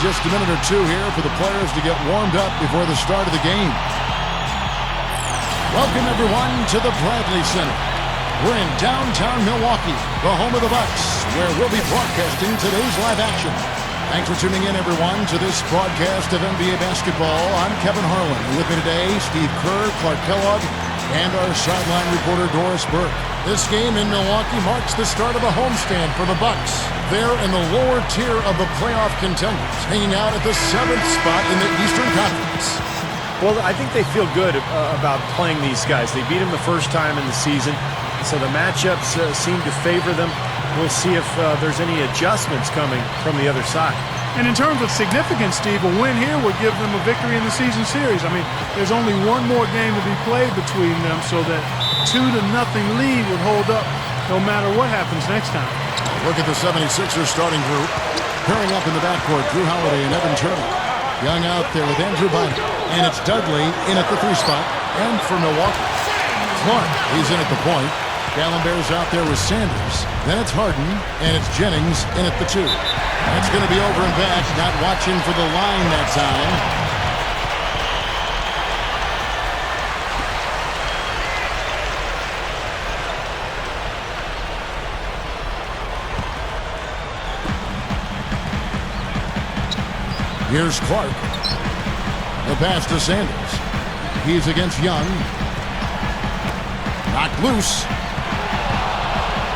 just a minute or two here for the players to get warmed up before the start of the game. Welcome, everyone, to the Bradley Center. We're in downtown Milwaukee, the home of the Bucks, where we'll be broadcasting today's live action. Thanks for tuning in, everyone, to this broadcast of NBA basketball. I'm Kevin Harlan, and with me today, Steve Kerr, Clark Kellogg, and our sideline reporter, Doris Burke. This game in Milwaukee marks the start of a homestand for the Bucks. They're in the lower tier of the playoff contenders, hanging out at the 7th spot in the Eastern Conference. Well, I think they feel good about playing these guys. They beat them the first time in the season, so the matchups seem to favor them. We'll see if there's any adjustments coming from the other side. And in terms of significance, Steve, a win here would give them a victory in the season series. I mean, there's only one more game to be played between them, so that 2-0 lead would hold up no matter what happens next time. Look at the 76ers starting group. Pairing up in the backcourt, Drew Holiday and Evan Turner. Young out there with Andrew Bynum. And it's Dudley in at the 3 spot. And for Milwaukee, Clark, he's in at the point. Gallenberg's out there with Sanders. Then it's Harden, and it's Jennings in at the 2. That's going to be over and back, not watching for the line that time. Here's Clark. The pass to Sanders. He's against Young. Knocked loose.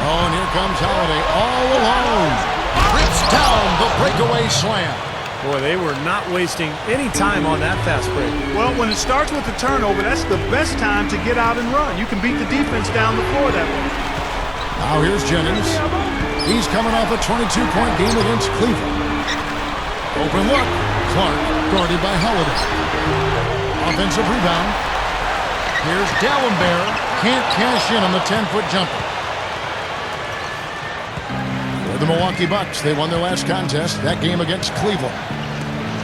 Oh, and here comes Holiday all alone. Rips down the breakaway slam. Boy, they were not wasting any time on that fast break. Well, when it starts with a turnover, that's the best time to get out and run. You can beat the defense down the floor that way. Now here's Jennings. He's coming off a 22-point game against Cleveland. Open look. Clark guarded by Holiday. Offensive rebound. Here's Gallenberg. Can't cash in on the 10-foot jumper. For the Milwaukee Bucks, they won their last contest, that game against Cleveland.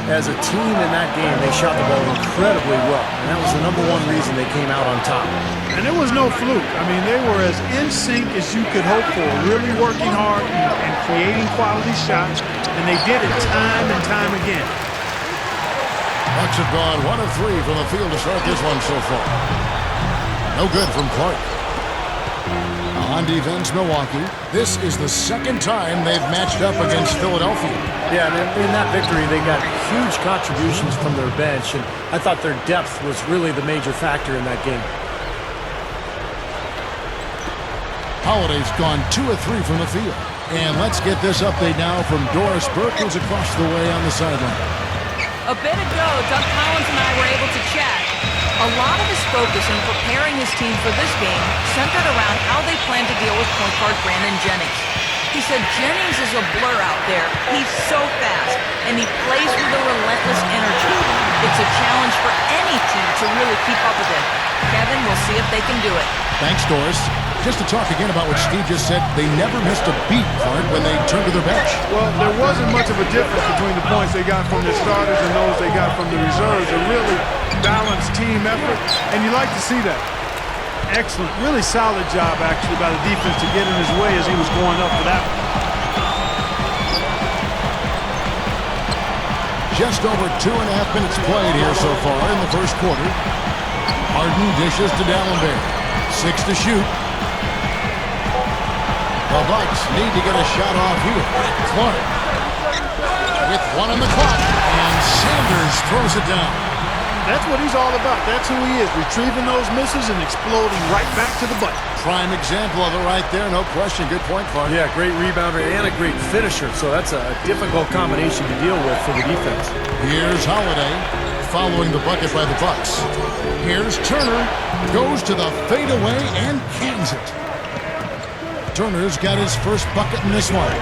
As a team in that game, they shot the ball incredibly well, and that was the #1 reason they came out on top. And it was no fluke. I mean, they were as in sync as you could hope for, really working hard and creating quality shots, and they did it time and time again. Bucks have gone 1 of 3 from the field to start this one so far. No good from Clark. On defense, Milwaukee. This is the second time they've matched up against Philadelphia. Yeah, and in that victory, they got huge contributions from their bench, and I thought their depth was really the major factor in that game. Holiday's gone 2 of 3 from the field. And let's get this update now from Doris Burke, who's across the way on the sideline. A bit ago, Doug Collins and I were able to chat. A lot of his focus in preparing his team for this game centered around how they plan to deal with point guard Brandon Jennings. He said Jennings is a blur out there. He's so fast, and he plays with a relentless energy. It's a challenge for any team to really keep up with him. Kevin, we'll see if they can do it. Thanks, Doris. Just to talk again about what Steve just said, they never missed a beat, Clark, when they turned to their bench. Well, there wasn't much of a difference between the points they got from the starters and those they got from the reserves. A really balanced team effort, and you like to see that. Excellent, really solid job, actually, by the defense to get in his way as he was going up for that one. Just over 2.5 minutes played here so far in the first quarter. Harden dishes to Gallenberg. 6 to shoot. The Bucks need to get a shot off here. Clark with 1 on the clock, and Sanders throws it down. That's what he's all about. That's who he is, retrieving those misses and exploding right back to the bucket. Prime example of it right there, no question. Good point, Clark. Yeah, great rebounder and a great finisher, so that's a difficult combination to deal with for the defense. Here's Holiday following the bucket by the Bucks. Here's Turner, goes to the fadeaway and cans it. Turner's got his first bucket in this one.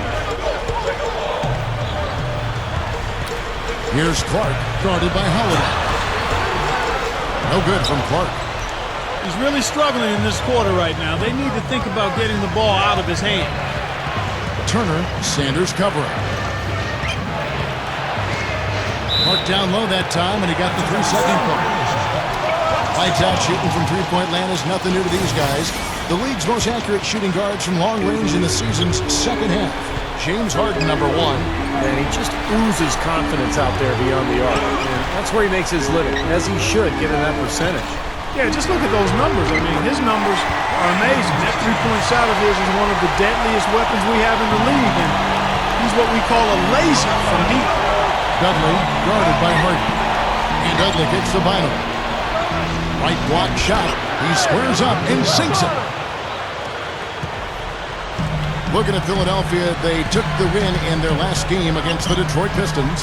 Here's Clark, guarded by Holiday. No good from Clark. He's really struggling in this quarter right now. They need to think about getting the ball out of his hand. Turner, Sanders covering. Clark down low that time, and he got the 3-second call. Lights out shooting from three-point land is nothing new to these guys. The league's most accurate shooting guards from long range in the season's second half. James Harden, number 1. And he just oozes confidence out there beyond the arc. And that's where he makes his living, as he should, given that percentage. Yeah, just look at those numbers. I mean, his numbers are amazing. That three-point shot of his is one of the deadliest weapons we have in the league, and he's what we call a laser from deep. Dudley guarded by Harden. And Dudley gets the Bynum. Right block shot. He squares up and sinks it. Looking at Philadelphia, they took the win in their last game against the Detroit Pistons.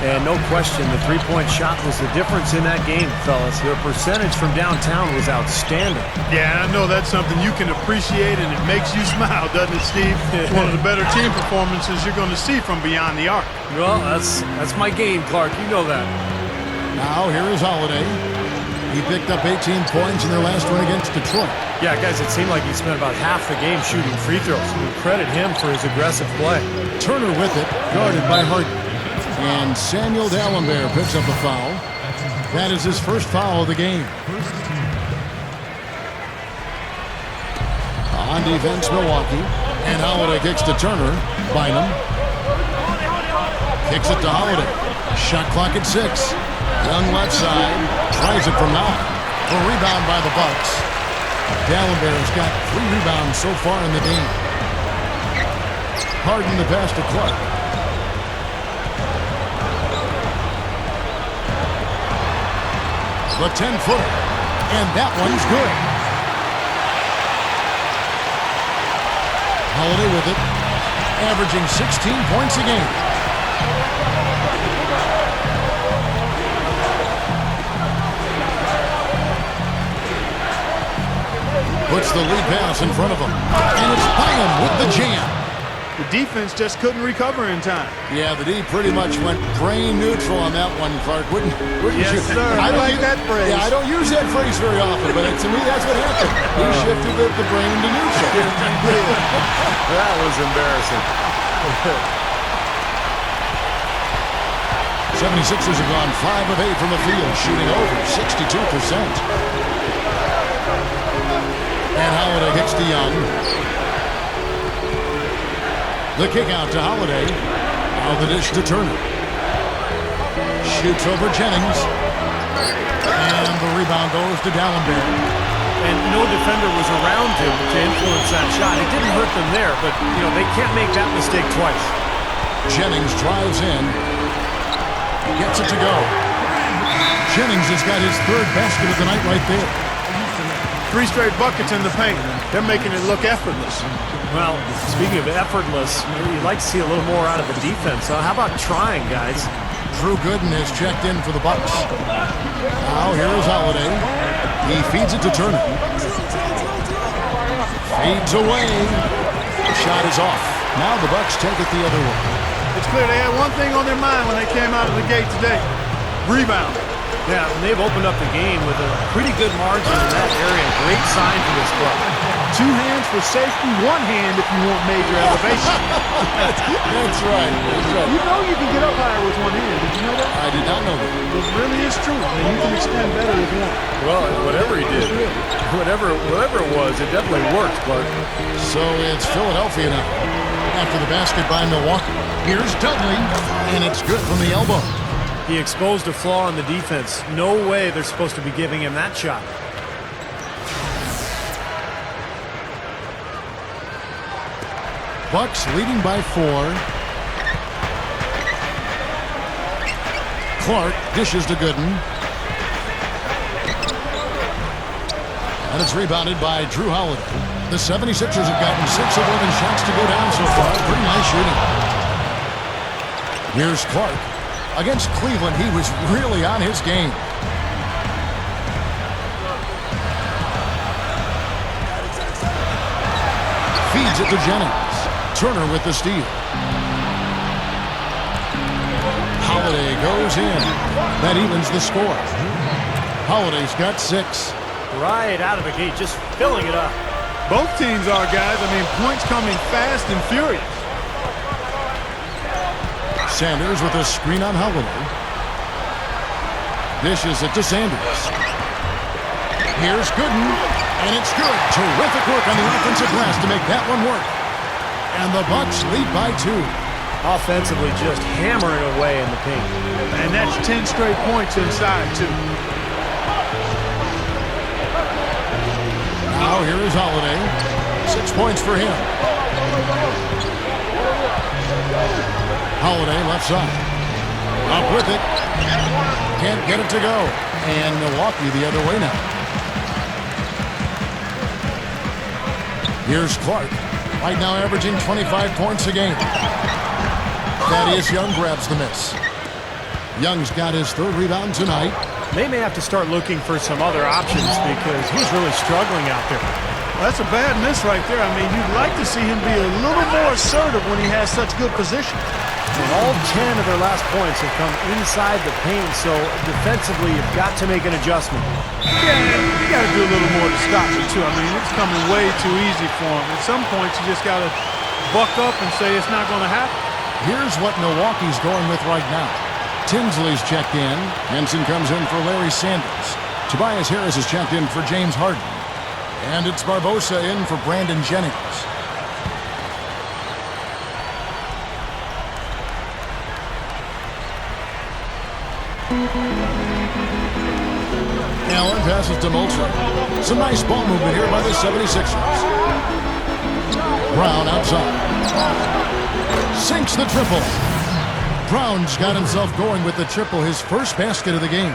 And no question, the three-point shot was the difference in that game, fellas. Their percentage from downtown was outstanding. Yeah, and I know that's something you can appreciate, and it makes you smile, doesn't it, Steve? It's one of the better team performances you're going to see from beyond the arc. Well, that's my game, Clark. You know that. Now, here is Holiday. He picked up 18 points in their last win against Detroit. Yeah, guys, it seemed like he spent about half the game shooting free throws. We credit him for his aggressive play. Turner with it, guarded by Harden. And Samuel Dalembert picks up a foul. That is his first foul of the game. On defense, Milwaukee. And Holiday kicks to Turner. Bynum. Kicks it to Holiday. Shot clock at 6. Young left side. Tries it from now. A rebound by the Bucks. Dalenbert's got 3 rebounds so far in the game. Harden the pass to Clark. The 10-footer. And that one's good. Holiday with it. Averaging 16 points a game. Puts the lead pass in front of him. And it's Bynum with the jam. The defense just couldn't recover in time. Yeah, the D pretty much went brain neutral on that one, Clark. Wouldn't Yes, you? sir. I like that phrase. Yeah, I don't use that phrase very often, but to me, that's what happened. He shifted the brain to neutral. That was embarrassing. 76ers have gone 5 of 8 from the field, shooting over 62%. And Holiday kicks to Young. The kick out to Holiday. Now the dish to Turner. Shoots over Jennings. And the rebound goes to Dalembert. And no defender was around him to influence that shot. It didn't hurt them there, but, you know, they can't make that mistake twice. Jennings drives in. Gets it to go. Jennings has got his 3rd basket of the night right there. 3 straight buckets in the paint. They're making it look effortless. Well, speaking of effortless, you'd like to see a little more out of the defense. So how about trying, guys? Drew Gooden has checked in for the Bucks. Now here is Holiday. He feeds it to Turner. Feeds away. Shot is off. Now the Bucks take it the other way. It's clear they had one thing on their mind when they came out of the gate today. Rebound. Yeah, they've opened up the game with a pretty good margin in that area. Great sign for this club. 2 hands for safety, 1 hand if you want major elevation. That's right. You know you can get up higher with 1 hand. Did you know that? I did not know that. It really is true. And you can extend better with 1. Well, whatever he did, whatever it was, it definitely worked, Clark. So it's Philadelphia now. After the basket by Milwaukee. Here's Dudley, and it's good from the elbow. He exposed a flaw in the defense. No way they're supposed to be giving him that shot. Bucks leading by 4. Clark dishes to Gooden. And it's rebounded by Drew Holiday. The 76ers have gotten 6 of 11 shots to go down so far. Pretty nice shooting. Here's Clark. Against Cleveland, he was really on his game. Feeds it to Jennings. Turner with the steal. Holiday goes in. That evens the score. Holiday's got 6. Right out of the gate, just filling it up. Both teams are, guys. I mean, points coming fast and furious. Sanders with a screen on Holiday. Dishes it to Sanders. Here's Gooden, and it's good. Terrific work on the offensive glass to make that one work. And the Bucks lead by 2. Offensively, just hammering away in the paint. And that's 10 straight points inside, too. Now here is Holiday. 6 points for him. Holiday left side. Up with it. Can't get it to go. And Milwaukee the other way now. Here's Clark. Right now averaging 25 points a game. Thaddeus Young grabs the miss. Young's got his 3rd rebound tonight. They may have to start looking for some other options because he's really struggling out there. That's a bad miss right there. I mean, you'd like to see him be a little more assertive when he has such good position. And all 10 of their last points have come inside the paint, so defensively you've got to make an adjustment. Yeah, you got to do a little more to stop it, too. I mean, it's coming way too easy for him. At some points, you just got to buck up and say it's not going to happen. Here's what Milwaukee's going with right now. Tinsley's checked in. Henson comes in for Larry Sanders. Tobias Harris is checked in for James Harden. And it's Barbosa in for Brandon Jennings. Allen passes to Moultrie. Some nice ball movement here by the 76ers. Brown outside. Sinks the triple. Brown's got himself going with the triple, his first basket of the game.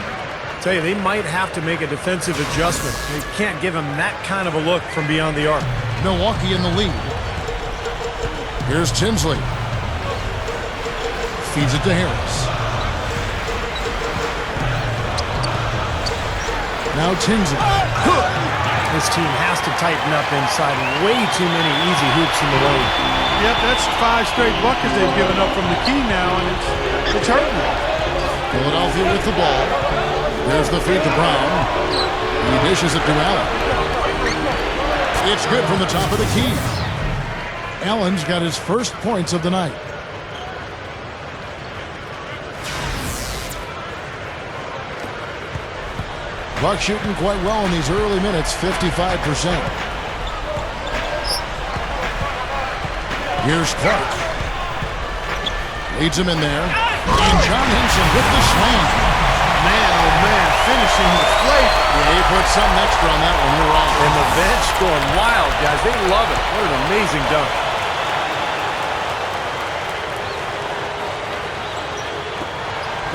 Tell you, they might have to make a defensive adjustment. They can't give him that kind of a look from beyond the arc. Milwaukee in the lead. Here's Tinsley. Feeds it to Harris. Now Tinsley. This team has to tighten up inside. Way too many easy hoops in the lane. Yep, that's 5 straight buckets they've given up from the key now, and it's hurting them. Philadelphia with the ball. There's the feed to Brown. He dishes it to Allen. It's good from the top of the key. Allen's got his first points of the night. Bucks shooting quite well in these early minutes, 55%. Here's Clark. Leads him in there. And John Henson with the slam. Man, oh man, finishing the flake. Yeah, he put something extra on that one. You're right. And the bench going wild, guys. They love it. What an amazing dunk.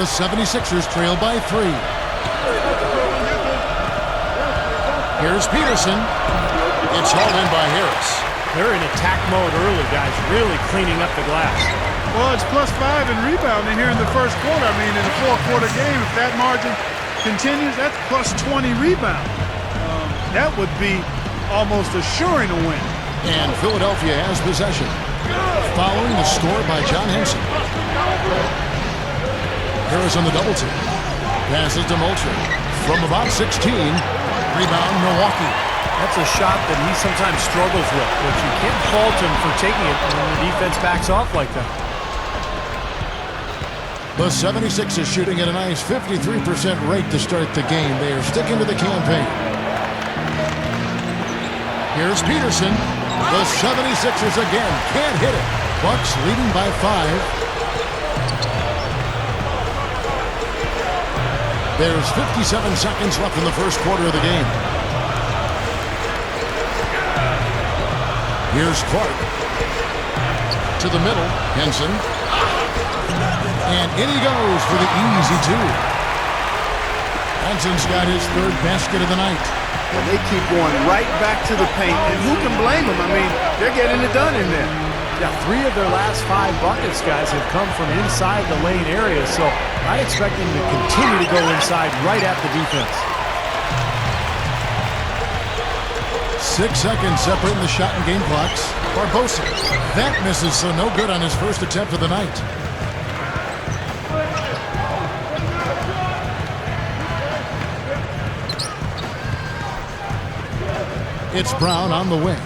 The 76ers trail by 3. Here's Peterson. It's hauled in by Harris. They're in attack mode early, guys. Really cleaning up the glass. Well, it's +5 in rebounding here in the first quarter. I mean, in a 4-quarter game, if that margin continues, that's +20 rebound. That would be almost assuring a win. And Philadelphia has possession. Following the score by John Henson. Harris on the double team. Passes to Moultrie. From about 16. Rebound, Milwaukee. That's a shot that he sometimes struggles with, but you can't fault him for taking it when the defense backs off like that. The 76ers shooting at a nice 53% rate to start the game. They are sticking to the campaign. Here's Peterson. The 76ers again can't hit it. Bucks leading by 5. There's 57 seconds left in the first quarter of the game. Here's Clark. To the middle, Henson. And in he goes for the easy 2. Henson's got his 3rd basket of the night. And they keep going right back to the paint, and who can blame them? I mean, they're getting it done in there. Yeah, 3 of their last 5 buckets, guys, have come from inside the lane area, so I expect them to continue to go inside right at the defense. 6 seconds separating the shot and game clocks. Barbosa. That misses, so no good on his first attempt of the night. It's Brown on the wing.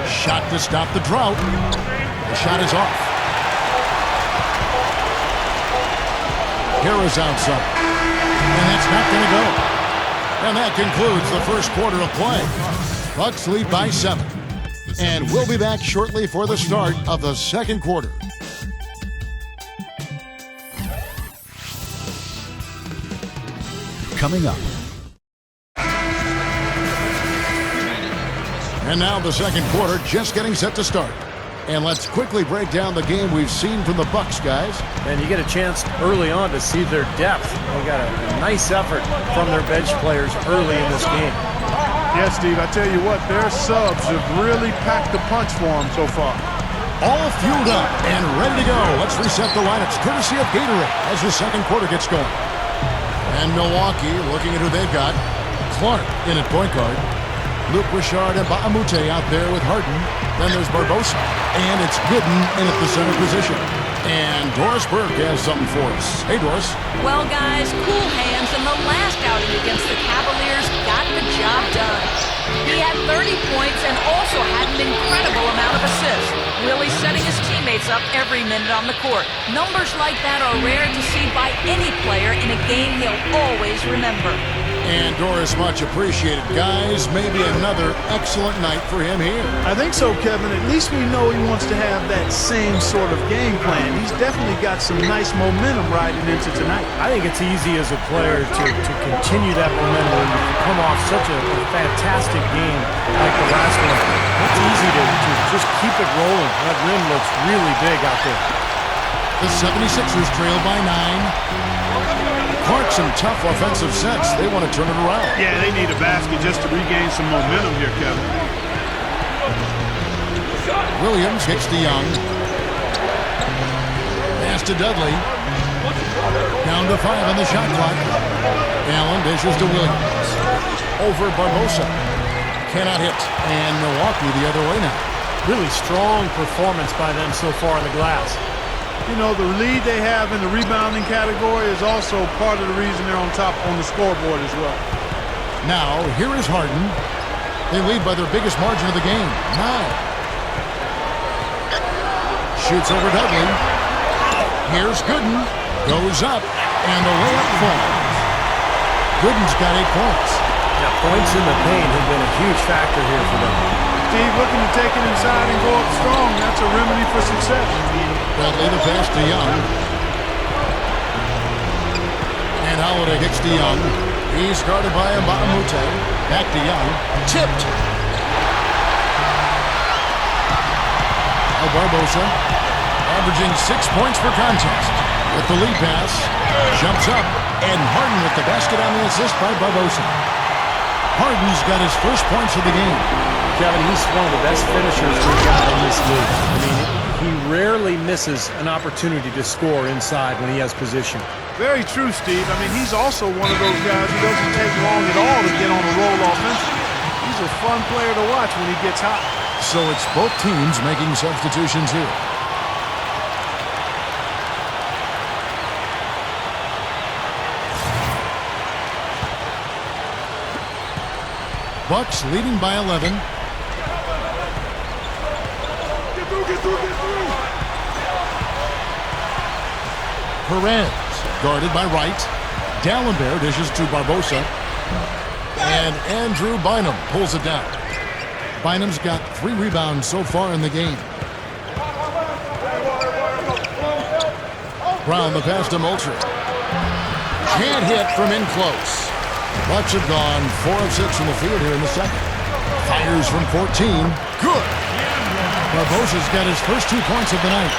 Shot to stop the drought. The shot is off. Harris outside. And that's not going to go. And that concludes the first quarter of play. Bucks lead by 7. And we'll be back shortly for the start of the second quarter. Coming up. And now the second quarter just getting set to start. And let's quickly break down the game we've seen from the Bucks, guys. And you get a chance early on to see their depth. They got a nice effort from their bench players early in this game. Yes, Steve, I tell you what, their subs have really packed the punch for them so far. All fueled up and ready to go. Let's reset the lineups courtesy of Gatorade as the second quarter gets going. And Milwaukee looking at who they've got. Clark in at point guard. Luke Richard and Baamute out there with Harden. Then there's Barbosa. And it's Gooden in at the center position. And Doris Burke has something for us. Hey, Doris. Well, guys, cool hands in the last outing against the Cavaliers got the job done. He had 30 points and also had an incredible amount of assists, really setting his teammates up every minute on the court. Numbers like that are rare to see by any player in a game he'll always remember. And Doris, much appreciated. Guys, maybe another excellent night for him here. I think so, Kevin. At least we know he wants to have that same sort of game plan. He's definitely got some nice momentum riding into tonight. I think it's easy as a player to continue that momentum when you come off such a fantastic game like the last one. It's easy to just keep it rolling. That rim looks really big out there. The 76ers trail by 9. Clark, some tough offensive sets. They want to turn it around. Yeah, they need a basket just to regain some momentum here, Kevin. Williams kicks to Young. Pass to Dudley. Down to 5 on the shot clock. Allen dishes to Williams. Over Barbosa. Cannot hit. And Milwaukee the other way now. Really strong performance by them so far in the glass. You know, the lead they have in the rebounding category is also part of the reason they're on top on the scoreboard as well. Now, here is Harden. They lead by their biggest margin of the game, 9. Shoots over Dudley. Here's Gooden. Goes up, and the layup falls. Gooden's got 8 points. Yeah, points in the paint have been a huge factor here for them. Steve looking to take it inside and go up strong. That's a remedy for success. Dudley the pass to Young. And Holiday kicks to Young. He's guarded by Baamute. Back to Young. Tipped. Barbosa averaging 6 points per contest. With the lead pass. Jumps up. And Harden with the basket on the assist by Barbosa. Harden's got his first points of the game. Kevin, he's one of the best finishers we've got in this league. I mean, he rarely misses an opportunity to score inside when he has position. Very true, Steve. I mean, he's also one of those guys who doesn't take long at all to get on a roll offensively. He's a fun player to watch when he gets hot. So it's both teams making substitutions here. Bucks leading by 11. Perez guarded by Wright. Dallenberg dishes to Barbosa. And Andrew Bynum pulls it down. Bynum's got 3 rebounds so far in the game. Brown the pass to Moultrie. Can't hit from in close. Bucks have gone 4 of 6 from the field here in the second. Fires from 14. Good. Barbosa's got his first 2 points of the night.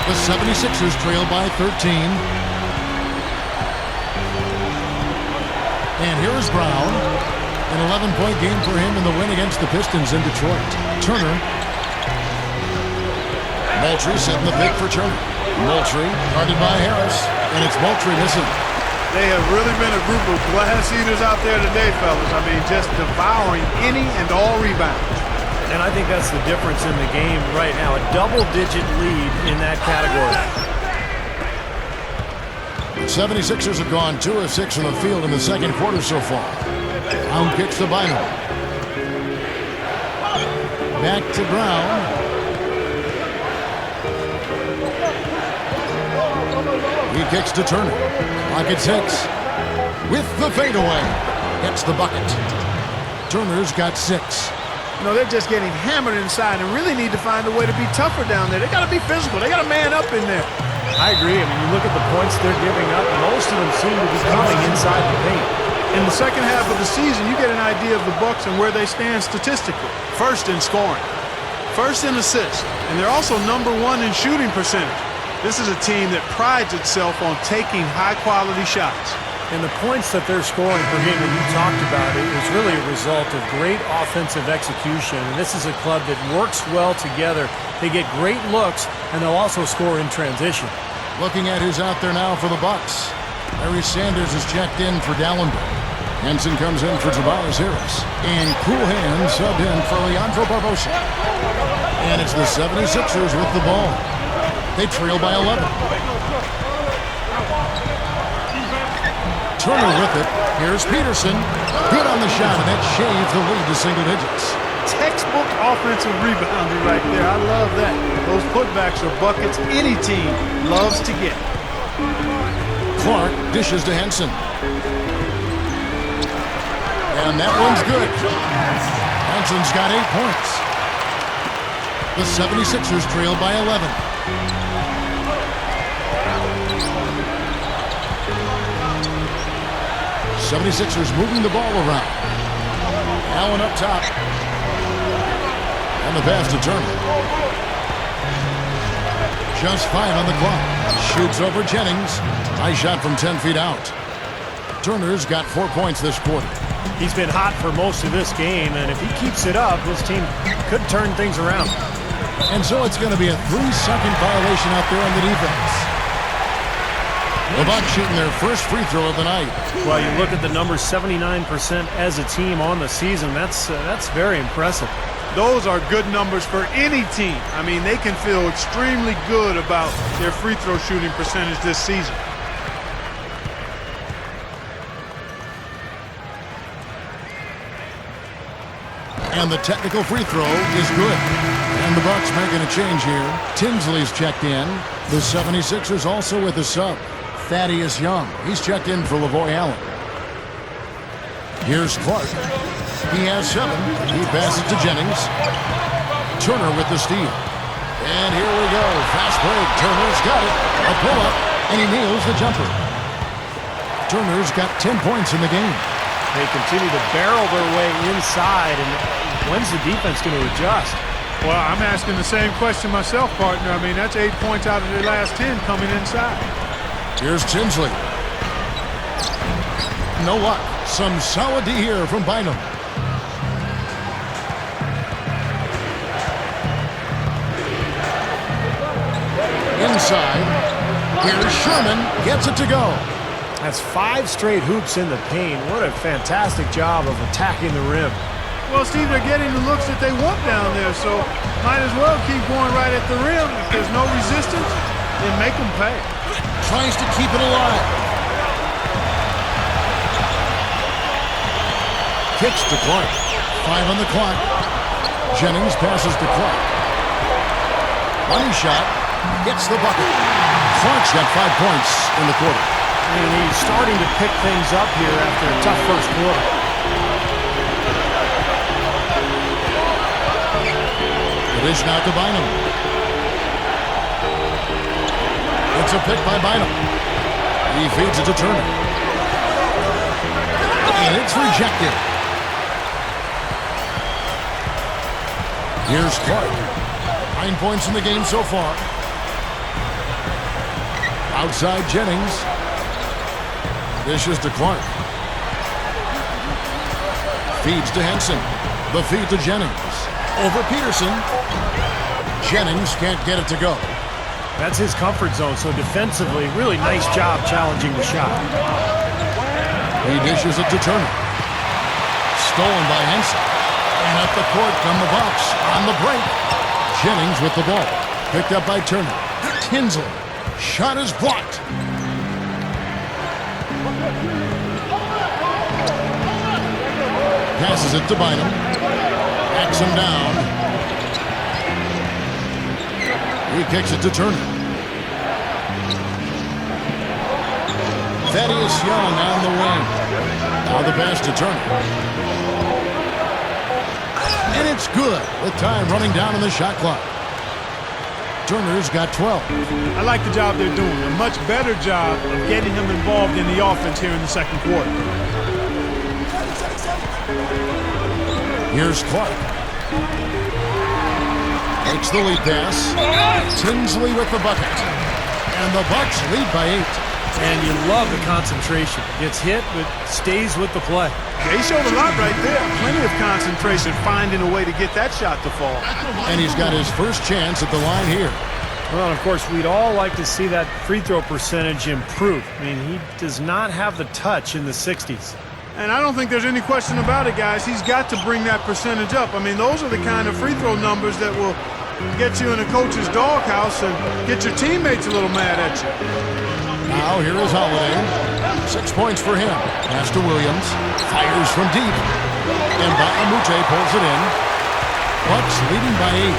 The 76ers trail by 13. And here is Brown. An 11-point game for him in the win against the Pistons in Detroit. Turner. Moultrie setting the pick for Turner. Moultrie guarded by Harris. And it's Moultrie missing. They have really been a group of glass eaters out there today, fellas. I mean, just devouring any and all rebounds. And I think that's the difference in the game right now. A double-digit lead in that category. The 76ers have gone 2 of 6 from the field in the second quarter so far. Brown kicks to Bynum. Back to Brown. He kicks to Turner. Clock at 6. With the fadeaway. Hits the bucket. Turner's got 6. You know, they're just getting hammered inside and really need to find a way to be tougher down there. They got to be physical. They got to man up in there. I agree. I mean, you look at the points they're giving up, most of them seem to be coming inside the paint. In the second half of the season, you get an idea of the Bucks and where they stand statistically. First in scoring, first in assists, and they're also #1 in shooting percentage. This is a team that prides itself on taking high-quality shots. And the points that they're scoring per game that you talked about is really a result of great offensive execution. And this is a club that works well together. They get great looks, and they'll also score in transition. Looking at who's out there now for the Bucks. Larry Sanders is checked in for Dallenberg. Henson comes in for Tobias Harris. And Cool Hand subbed in for Leandro Barbosa. And it's the 76ers with the ball. They trail by 11. Turner with it. Here's Peterson. Good on the shot, and that shaves the lead to single digits. Textbook offensive rebounding right there. I love that. Those putbacks are buckets any team loves to get. Clark dishes to Henson. And that one's good. Henson's got 8 points. The 76ers trail by 11. 76ers moving the ball around. Allen up top. And the pass to Turner. Just 5 on the clock. Shoots over Jennings. Nice shot from 10 feet out. Turner's got 4 points this quarter. He's been hot for most of this game, and if he keeps it up, his team could turn things around. And so it's going to be a 3-second violation out there on the defense. The Bucks shooting their first free throw of the night. Well, you look at the numbers, 79% as a team on the season. That's very impressive. Those are good numbers for any team. I mean, they can feel extremely good about their free throw shooting percentage this season. And the technical free throw is good. And the Bucks making a change here. Tinsley's checked in. The 76ers also with a sub. Thaddeus Young. He's checked in for Lavoy Allen. Here's Clark. He has 7. He passes to Jennings. Turner with the steal. And here we go. Fast break. Turner's got it. A pull-up. And he nails the jumper. Turner's got 10 points in the game. They continue to barrel their way inside. And when's the defense going to adjust? Well, I'm asking the same question myself, partner. I mean, that's 8 points out of their last 10 coming inside. Here's Tinsley. No luck. Some solid D here from Bynum. Inside. Here's Sherman. Gets it to go. That's 5 straight hoops in the paint. What a fantastic job of attacking the rim. Well, Steve, they're getting the looks that they want down there, so might as well keep going right at the rim. If there's no resistance, then make them pay. Tries to keep it alive. Kicks to Clark. 5 on the clock. Jennings passes to Clark. Money shot. Gets the bucket. Clark's got 5 points in the quarter. And he's starting to pick things up here after a tough first quarter. The dish now to Bynum. It's a pick by Bynum. He feeds it to Turner. And it's rejected. Here's Clark. 9 points in the game so far. Outside Jennings. Dishes to Clark. Feeds to Henson. The feed to Jennings. Over Peterson. Jennings can't get it to go. That's his comfort zone, so defensively, really nice job challenging the shot. He dishes it to Turner. Stolen by Henson. And up the court come the Bucks on the break. Jennings with the ball. Picked up by Turner. Tinsley. Shot is blocked. Passes it to Bynum. Backs him down. He kicks it to Turner. Thaddeus Young on the wing. Now the pass to Turner. And It's good with time running down on the shot clock. Turner's got 12. I like the job they're doing. A much better job of getting him involved in the offense here in the second quarter. Here's Clark. Makes the lead pass. Tinsley with the bucket. And the Bucks lead by 8. And you love the concentration. Gets hit, but stays with the play. They showed a lot right there. Plenty of concentration, finding a way to get that shot to fall. And he's got his first chance at the line here. Well, and of course, we'd all like to see that free throw percentage improve. I mean, he does not have the touch in the 60s. And I don't think there's any question about it, guys. He's got to bring that percentage up. I mean, those are the kind of free throw numbers that will get you in a coach's doghouse and get your teammates a little mad at you. Now here is Holiday. 6 points for him. Pass to Williams. Fires from deep. And Baamute pulls it in. Bucks leading by 8.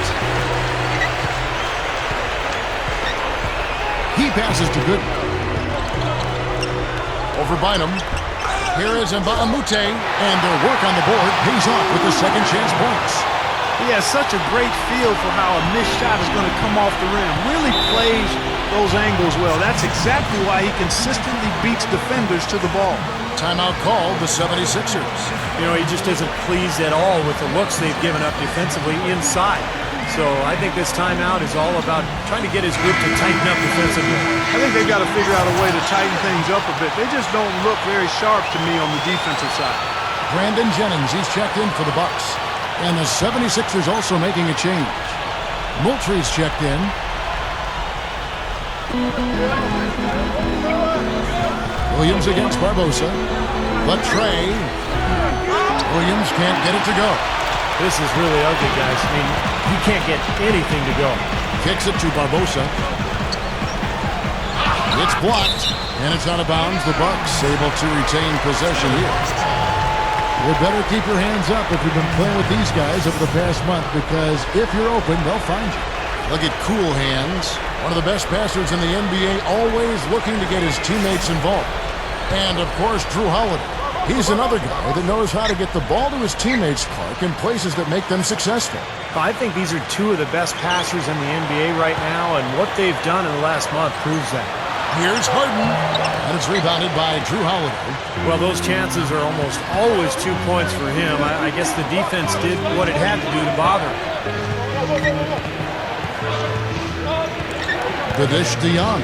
He passes to Gooden. Over Bynum. Here is Baamute. And their work on the board pays off with the second chance points. He has such a great feel for how a missed shot is going to come off the rim. Really plays those angles well. That's exactly why he consistently beats defenders to the ball. Timeout called the 76ers. You know, he just isn't pleased at all with the looks they've given up defensively inside. So I think this timeout is all about trying to get his group to tighten up defensively. I think they've got to figure out a way to tighten things up a bit. They just don't look very sharp to me on the defensive side. Brandon Jennings, he's checked in for the Bucks. And the 76ers also making a change. Moultrie's checked in. Williams against Barbosa. But Trey. Williams can't get it to go. This is really ugly, guys. I mean, he can't get anything to go. Kicks it to Barbosa. It's blocked. And it's out of bounds. The Bucks able to retain possession here. You better keep your hands up if you've been playing with these guys over the past month, because if you're open, they'll find you. Look at Cool Hands. One of the best passers in the NBA, always looking to get his teammates involved. And, of course, Drew Holiday. He's another guy that knows how to get the ball to his teammates, Clark, in places that make them successful. I think these are two of the best passers in the NBA right now, and what they've done in the last month proves that. Here's Harden, and it's rebounded by Drew Holiday. Well, those chances are almost always 2 points for him. I guess the defense did what it had to do to bother him. The dish to Young.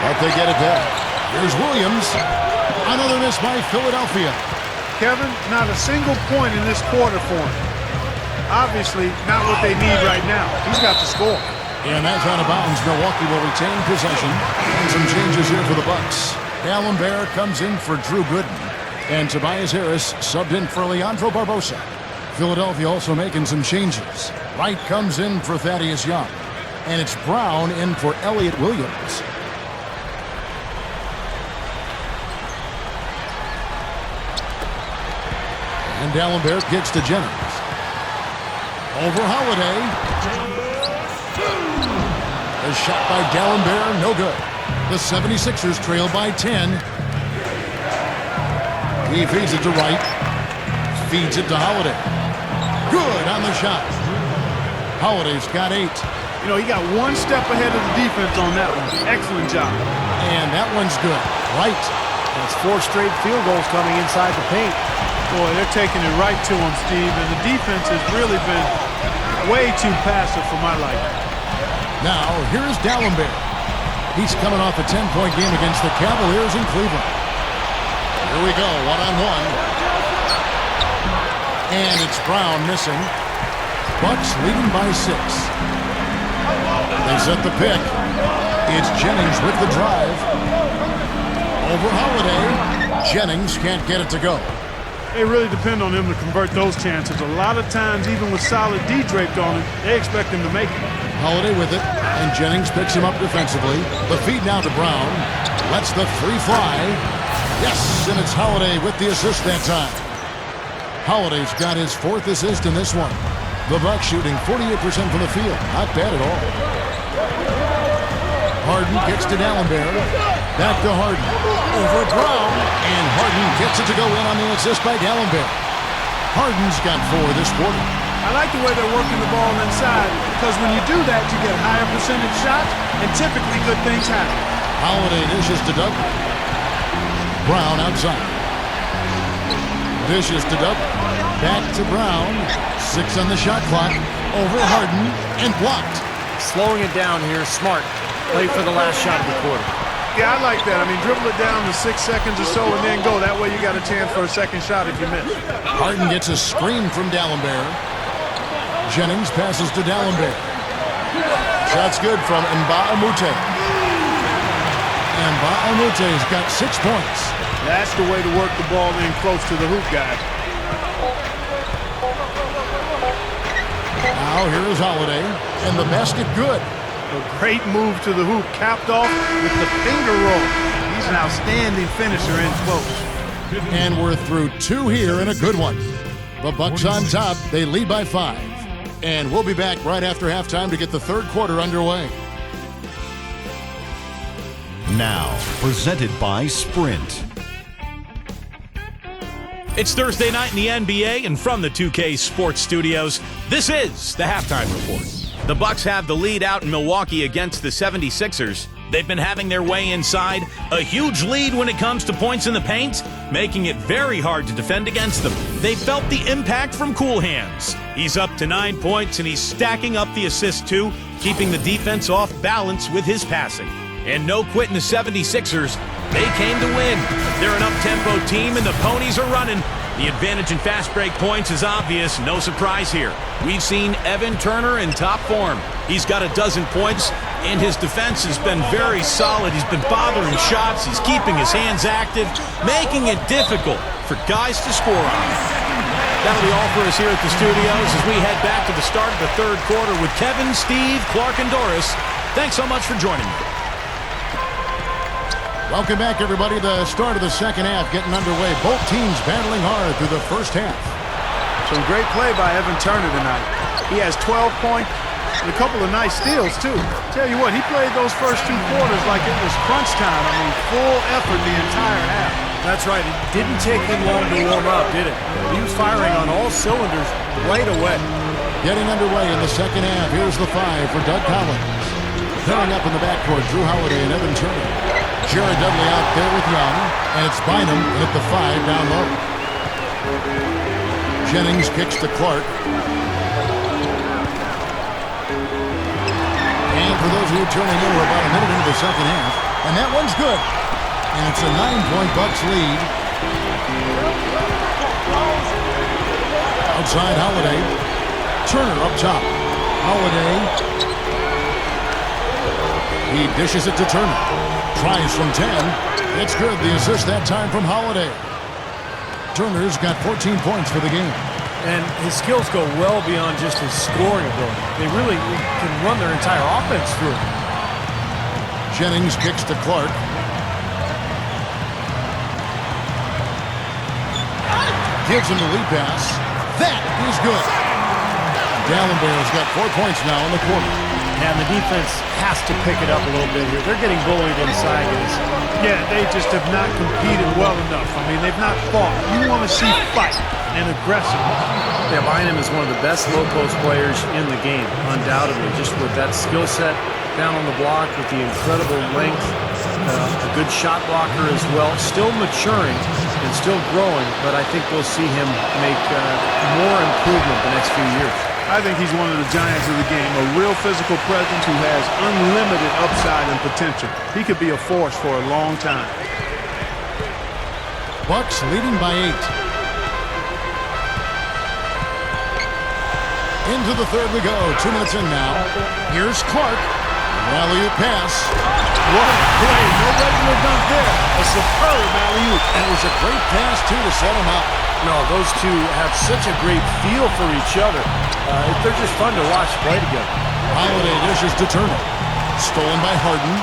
But they get it back. Here's Williams. Another miss by Philadelphia. Kevin, not a single point in this quarter for him. Obviously, not what they need right now. He's got to score. And that's out of bounds. Milwaukee will retain possession. And some changes here for the Bucks. Allenbear comes in for Drew Gooden. And Tobias Harris subbed in for Leandro Barbosa. Philadelphia also making some changes. Wright comes in for Thaddeus Young. And it's Brown in for Elliott Williams. And Allenbear gets to Jennings. Over Holiday. A shot by Dallenberg, no good. The 76ers trail by 10. He feeds it to Wright. Feeds it to Holiday. Good on the shot. Holiday's got 8. You know, he got one step ahead of the defense on that one. Excellent job. And that one's good. Wright. That's 4 straight field goals coming inside the paint. Boy, they're taking it right to him, Steve. And the defense has really been way too passive for my liking. Now, here's Dallenberg. He's coming off a 10-point game against the Cavaliers in Cleveland. Here we go, one-on-one. And it's Brown missing. Bucks leading by 6. They set the pick. It's Jennings with the drive. Over Holiday. Jennings can't get it to go. They really depend on him to convert those chances. A lot of times, even with solid D draped on him, they expect him to make it. Holiday with it, and Jennings picks him up defensively. The feed now to Brown. Lets the 3 fly. Yes, and it's Holiday with the assist that time. Holiday's got his 4th assist in this one. The Bucks shooting 48% from the field. Not bad at all. Harden kicks to Dallenberg. Back to Harden. Over Brown. And Harden gets it to go in on the assist by Dallenberg. Harden's got 4 this quarter. I like the way they're working the ball inside because when you do that, you get higher percentage shots, and typically good things happen. Holiday dishes to Dudley. Brown outside. Dishes to Dudley. Back to Brown. 6 on the shot clock. Over Harden and blocked. Slowing it down here, smart. Play for the last shot of the quarter. Yeah, I like that. I mean, dribble it down to 6 seconds or so and then go. That way you got a chance for a second shot if you miss. Harden gets a screen from D'Alembert. Jennings passes to D'Alembert. Shot's good from Nba2K13. Nba2K13's got 6 points. That's the way to work the ball in close to the hoop, guys. Now here is Holiday, and the basket good. A great move to the hoop, capped off with the finger roll. He's an outstanding finisher in close. And we're through 2 here and a good one. The Bucks on top. They lead by 5. And we'll be back right after halftime to get the third quarter underway. Now, presented by Sprint. It's Thursday night in the NBA, and from the 2K Sports Studios, this is the Halftime Report. The Bucks have the lead out in Milwaukee against the 76ers. They've been having their way inside, a huge lead when it comes to points in the paint, making it very hard to defend against them. They felt the impact from Cool Hands. He's up to 9 points, and he's stacking up the assists too, keeping the defense off balance with his passing. And no quitting the 76ers. They came to win. They're an up-tempo team, and the ponies are running. The advantage in fast break points is obvious. No surprise here. We've seen Evan Turner in top form. He's got a dozen points, and his defense has been very solid. He's been bothering shots. He's keeping his hands active, making it difficult for guys to score on. That'll be all for us here at the studios as we head back to the start of the third quarter with Kevin, Steve, Clark, and Doris. Thanks so much for joining me. Welcome back, everybody. The start of the second half getting underway. Both teams battling hard through the first half. Some great play by Evan Turner tonight. He has 12 points and a couple of nice steals, too. Tell you what, he played those first 2 quarters like it was crunch time. I mean, full effort the entire half. That's right. It didn't take him long to warm up, did it? He was firing on all cylinders right away. Getting underway in the second half. Here's the 5 for Doug Collins. Pairing up in the backcourt, Drew Holiday and Evan Turner. Jared Dudley out there with Young, and it's Bynum at the 5 down low. Jennings kicks to Clark. And for those of you tuning in, we're about a minute into the second half, and that one's good. And it's a 9-point Bucks lead. Outside Holiday. Turner up top. Holiday. He dishes it to Turner. Tries from 10. It's good. The assist that time from Holiday. Turner's got 14 points for the game. And his skills go well beyond just his scoring ability. They really can run their entire offense through it. Jennings kicks to Clark. Gives him the lead pass. That is good. D'Alembert's got 4 points now in the quarter. And the defense has to pick it up a little bit here. They're getting bullied inside, guys. Yeah, they just have not competed well enough. I mean, they've not fought. You want to see fight and aggressive. Yeah, Bynum is one of the best low-post players in the game, undoubtedly. Just with that skill set down on the block, with the incredible length, a good shot blocker as well. Still maturing and still growing, but I think we'll see him make more improvement the next few years. I think he's one of the giants of the game, a real physical presence who has unlimited upside and potential. He could be a force for a long time. Bucks leading by 8. Into the third we go. 2 minutes in now. Here's Clark. Alley-oop pass. What a play. No regular dunk there. A superb alley-oop. And it was a great pass, too, to set him up. No, those two have such a great feel for each other. They're just fun to watch play together. Holiday dishes to Turner. Stolen by Harden.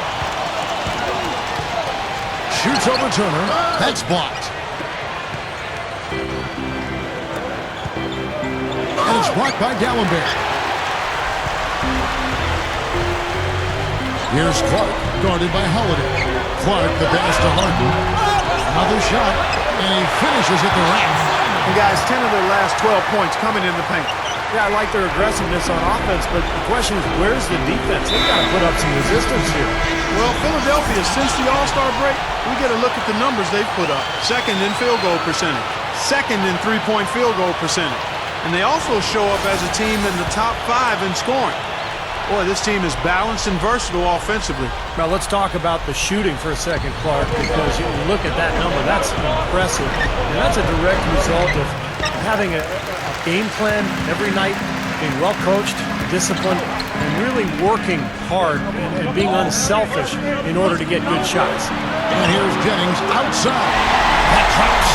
Shoots over Turner. That's blocked. And it's blocked by D'Alembert. Here's Clark, guarded by Holiday. Clark, the pass to Harden. Another shot, and he finishes at the rack. And guys, 10 of their last 12 points coming in the paint. Yeah, I like their aggressiveness on offense, but the question is, where's the defense? They've got to put up some resistance here. Well, Philadelphia, since the All-Star break, we get a look at the numbers they've put up. Second in field goal percentage. Second in three-point field goal percentage. And they also show up as a team in the top 5 in scoring. Boy, this team is balanced and versatile offensively. Now, let's talk about the shooting for a second, Clark, because you look at that number. That's impressive. And that's a direct result of having a game plan every night, being well-coached, disciplined, and really working hard and being unselfish in order to get good shots. And here's Jennings outside. That drops.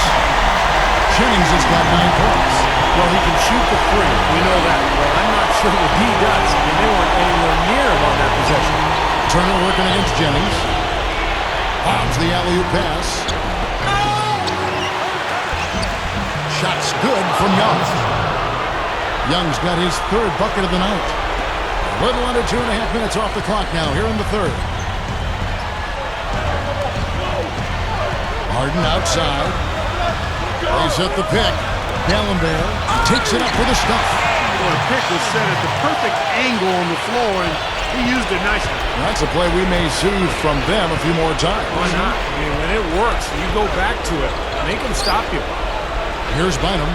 Jennings has got 9 points. Well, he can shoot the three. We know that. Well, I'm not sure that he does. I mean, they weren't anywhere near him on that possession. Turner working against Jennings. Bombs the alley-oop pass. Shot's good from Young. Young's got his 3rd bucket of the night. A little under 2.5 minutes off the clock now here in the 3rd. Harden outside. They set the pick. D'Alembert takes it up for the stuff. Well, the pick was set at the perfect angle on the floor, and he used it nicely. That's a play we may see from them a few more times. Why not? I mean, when it works, you go back to it. Make them stop you. Here's Bynum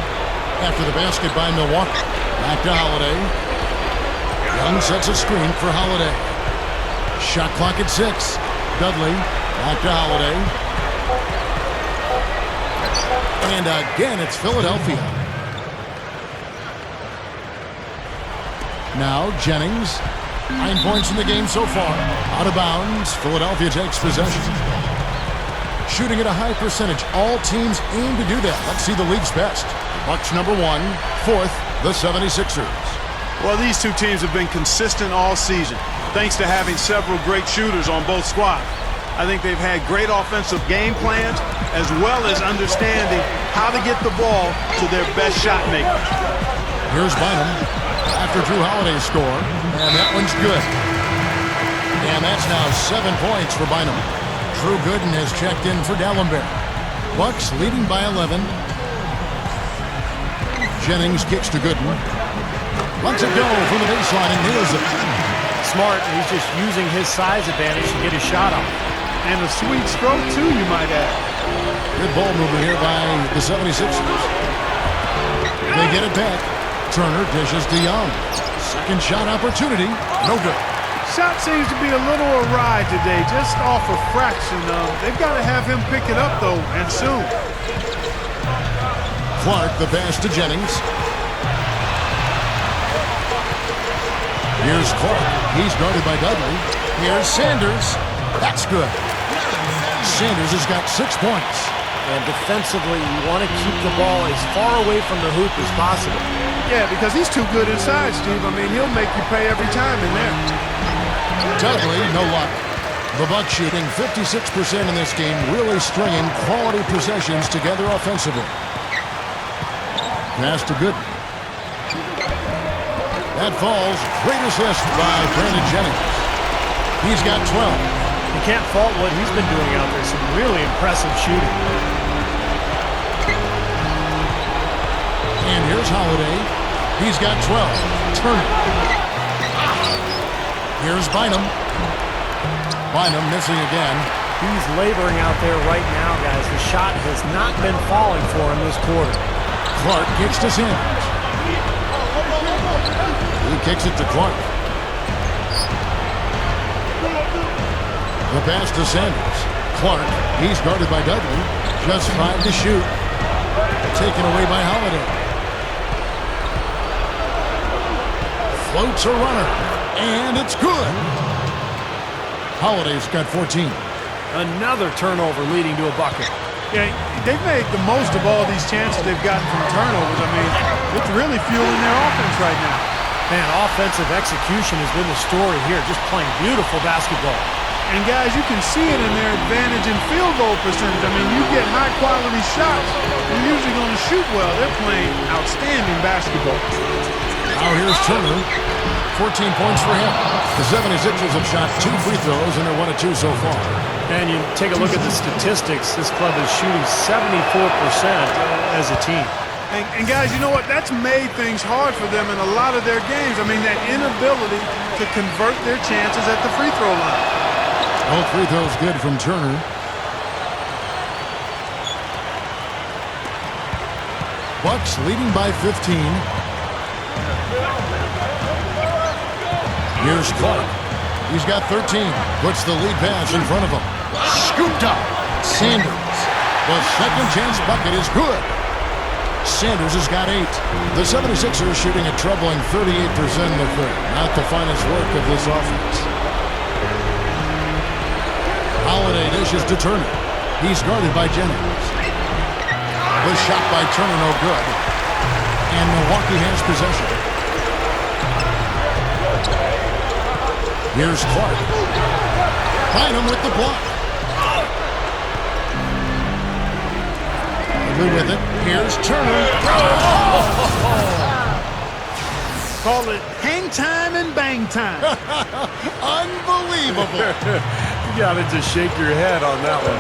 after the basket by Milwaukee. Back to Holiday. Young sets a screen for Holiday. Shot clock at 6. Dudley back to Holiday. And again, it's Philadelphia. Now Jennings. 9 points in the game so far. Out of bounds. Philadelphia takes possession. Shooting at a high percentage. All teams aim to do that. Let's see the league's best. Bucks number 1. 4th, the 76ers. Well, these two teams have been consistent all season, thanks to having several great shooters on both squads. I think they've had great offensive game plans, as well as understanding how to get the ball to their best shot makers. Here's Bynum after Drew Holiday score, and that one's good. And that's now 7 points for Bynum. Drew Gooden has checked in for D'Alembert. Bucks leading by 11. Jennings kicks to Gooden. Lets it go from the baseline and nails it. Smart. He's just using his size advantage to get his shot off. And a sweet stroke, too, you might add. Good ball movement here by the 76ers. They get it back. Turner dishes to Young. Second shot opportunity. No good. Shot seems to be a little awry today, just off a fraction. They've got to have him pick it up, though, and soon. Clark, the pass to Jennings. Here's Clark. He's guarded by Dudley. Here's Sanders. That's good. Sanders has got 6 points. And defensively, you want to keep the ball as far away from the hoop as possible. Yeah, because he's too good inside, Steve. I mean, he'll make you pay every time in there. Dudley, no luck. The Bucks shooting 56% in this game, really stringing quality possessions together offensively. Pass to Gooden. That falls. Great assist by Brandon Jennings. He's got 12. You can't fault what he's been doing out there. Some really impressive shooting. And here's Holiday. He's got 12. Turner. Here's Bynum. Bynum missing again. He's laboring out there right now, guys. The shot has not been falling for him this quarter. Clark kicks to Sanders. He kicks it to Clark. The pass to Sanders. Clark, he's guarded by Dudley. Just 5 to shoot. Taken away by Holiday. Floats a runner. And it's good. Holiday's got 14. Another turnover leading to a bucket. Yeah, they've made the most of all these chances they've gotten from turnovers. I mean, it's really fueling their offense right now. Man, offensive execution has been the story here. Just playing beautiful basketball. And guys, you can see it in their advantage in field goal percentage. I mean, you get high-quality shots, you're usually going to shoot well. They're playing outstanding basketball. Now here's Turner. 14 points for him. The 76ers have shot 2 free throws, and they're 1 of 2 so far. And you take a look at the statistics. This club is shooting 74% as a team. And guys, you know what? That's made things hard for them in a lot of their games. I mean, that inability to convert their chances at the free throw line. All free throws good from Turner. Bucks leading by 15. Here's Clark. He's got 13. Puts the lead pass in front of him. Scooped up. Sanders. The second chance bucket is good. Sanders has got 8. The 76ers shooting a troubling 38% in the third. Not the finest work of this offense. Holiday dishes to Turner. He's guarded by Jennings. The shot by Turner no good. And Milwaukee has possession. Here's Clark. Bynum with the block. With it. Here's Turner. Call it hang time and bang time. Unbelievable. You got to just shake your head on that one.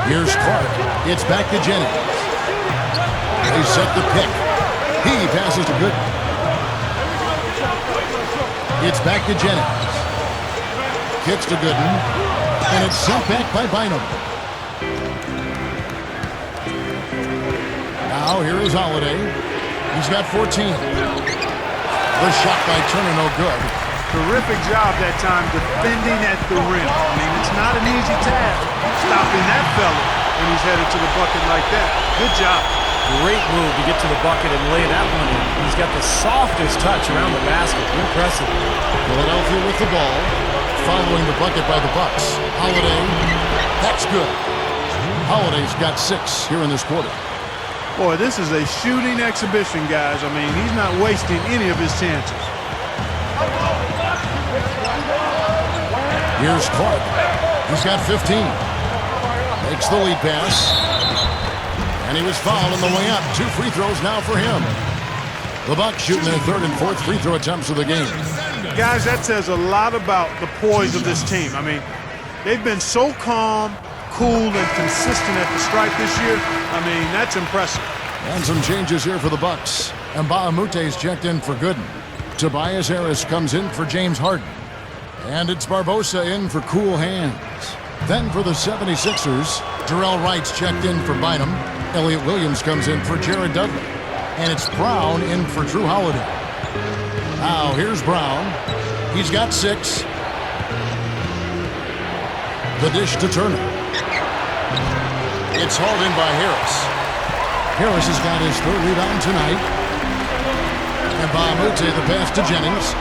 Here's Clark. It's back to Jennings. They set the pick. He passes to Gooden. It's back to Jennings. Kicks to Gooden. And it's sent back by Bynum. Now here is Holiday. He's got 14. The shot by Turner no good. Terrific job that time defending at the rim. I mean, it's not an easy task stopping that fella when he's headed to the bucket like that. Good job. Great move to get to the bucket and lay that one in. He's got the softest touch around the basket. Impressive. Philadelphia with the ball. Following the bucket by the Bucks. Holiday. That's good. Holiday's got 6 here in this quarter. Boy, this is a shooting exhibition, guys. I mean, he's not wasting any of his chances. Here's Clark. He's got 15. Makes the lead pass. And he was fouled on the way up. 2 free throws now for him. The Bucks shooting their 3rd and 4th free throw attempts of the game. Guys, that says a lot about the poise of this team. I mean, they've been so calm, cool, and consistent at the stripe this year. I mean, that's impressive. And some changes here for the Bucks. Mbaamute's checked in for Gooden. Tobias Harris comes in for James Harden. And it's Barbosa in for cool hands. Then for the 76ers, Jarrell Wright's checked in for Bynum. Elliott Williams comes in for Jared Dudley. And it's Brown in for Drew Holiday. Now here's Brown. He's got 6. The dish to Turner. It's hauled in by Harris. Harris has got his 3rd rebound tonight. And Mbamute the pass to Jennings.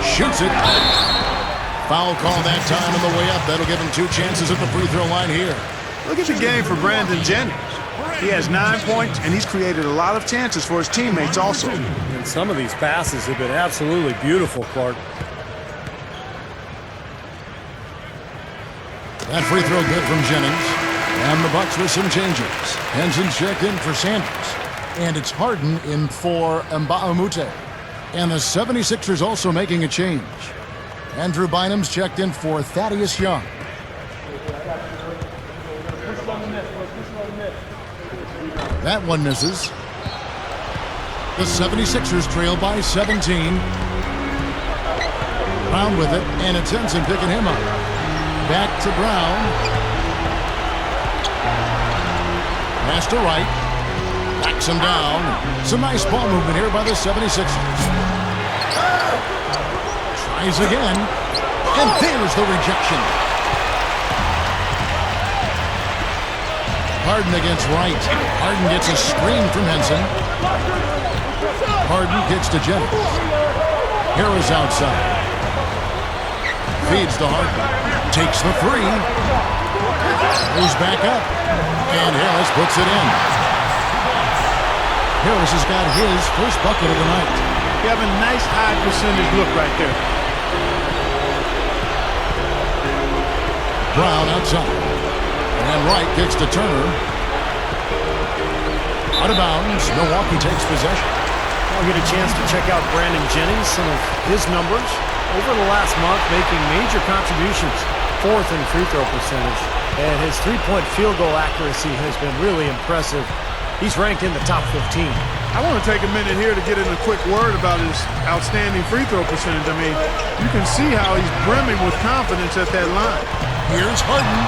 Shoots it. Foul call that time on the way up. That'll give him 2 chances at the free throw line here. Look at the game for Brandon Jennings. He has 9 points, and he's created a lot of chances for his teammates also. And some of these passes have been absolutely beautiful, Clark. That free throw good from Jennings. And the Bucks with some changes. Henson's checked in for Sanders. And it's Harden in for Mbamute. And the 76ers also making a change. Andrew Bynum's checked in for Thaddeus Young. That one misses. The 76ers trail by 17. Brown with it, and it's Henson picking him up. Back to Brown. Pass to Wright. Backs him down. Some nice ball movement here by the 76ers. Tries again. And there's the rejection. Harden against Wright. Harden gets a screen from Henson. Harden kicks to Jennings. Harris outside. Feeds to Harden. Takes the 3. Goes back up. And Harris puts it in. Harris has got his first bucket of the night. You have a nice high percentage look right there. Brown outside. And Wright kicks to Turner. Out of bounds. Milwaukee takes possession. I'll get a chance to check out Brandon Jennings, some of his numbers over the last month, making major contributions. 4th in free throw percentage. And his 3-point field goal accuracy has been really impressive. He's ranked in the top 15. I want to take a minute here to get in a quick word about his outstanding free throw percentage. I mean, you can see how he's brimming with confidence at that line. Here's Harden.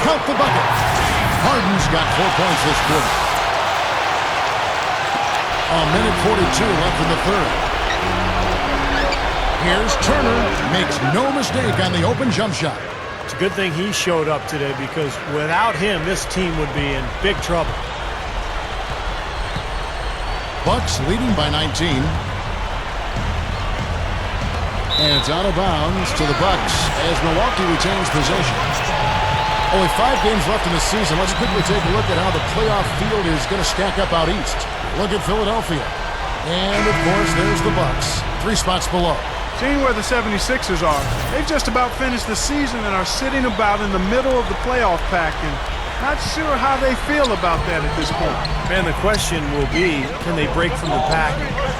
Count the bucket. Harden's got 4 points this quarter. A minute 42 left in the third. Here's Turner. Makes no mistake on the open jump shot. It's a good thing he showed up today, because without him, this team would be in big trouble. Bucks leading by 19. And it's out of bounds to the Bucks as Milwaukee retains possession. Only 5 games left in the season. Let's quickly take a look at how the playoff field is going to stack up out east. Look at Philadelphia. And, of course, there's the Bucks, 3 spots below. Seeing where the 76ers are, they've just about finished the season and are sitting about in the middle of the playoff pack, and not sure how they feel about that at this point. Man, the question will be, can they break from the pack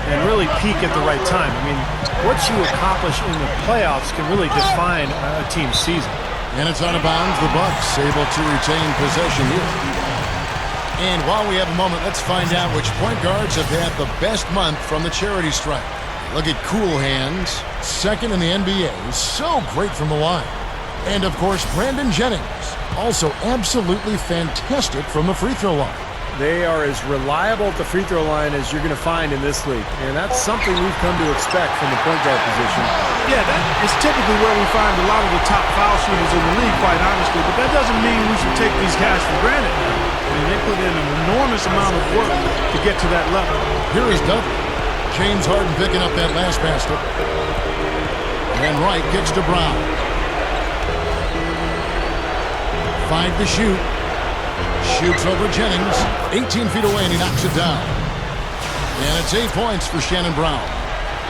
and really peak at the right time? I mean, what you accomplish in the playoffs can really define a team's season. And it's out of bounds. The Bucks able to retain possession here. And while we have a moment, let's find out which point guards have had the best month from the charity stripe. Look at Cool Hands, second in the NBA. So great from the line. And, of course, Brandon Jennings, also absolutely fantastic from the free throw line. They are as reliable at the free throw line as you're going to find in this league. And that's something we've come to expect from the point guard position. Yeah, that is typically where we find a lot of the top foul shooters in the league, quite honestly. But that doesn't mean we should take these guys for granted. I mean, they put in an enormous amount of work to get to that level. Here is Dudley. James Harden picking up that last basket. And Wright kicks to Brown. 5 to shoot. Shoots over Jennings. 18 feet away, and he knocks it down. And it's 8 points for Shannon Brown.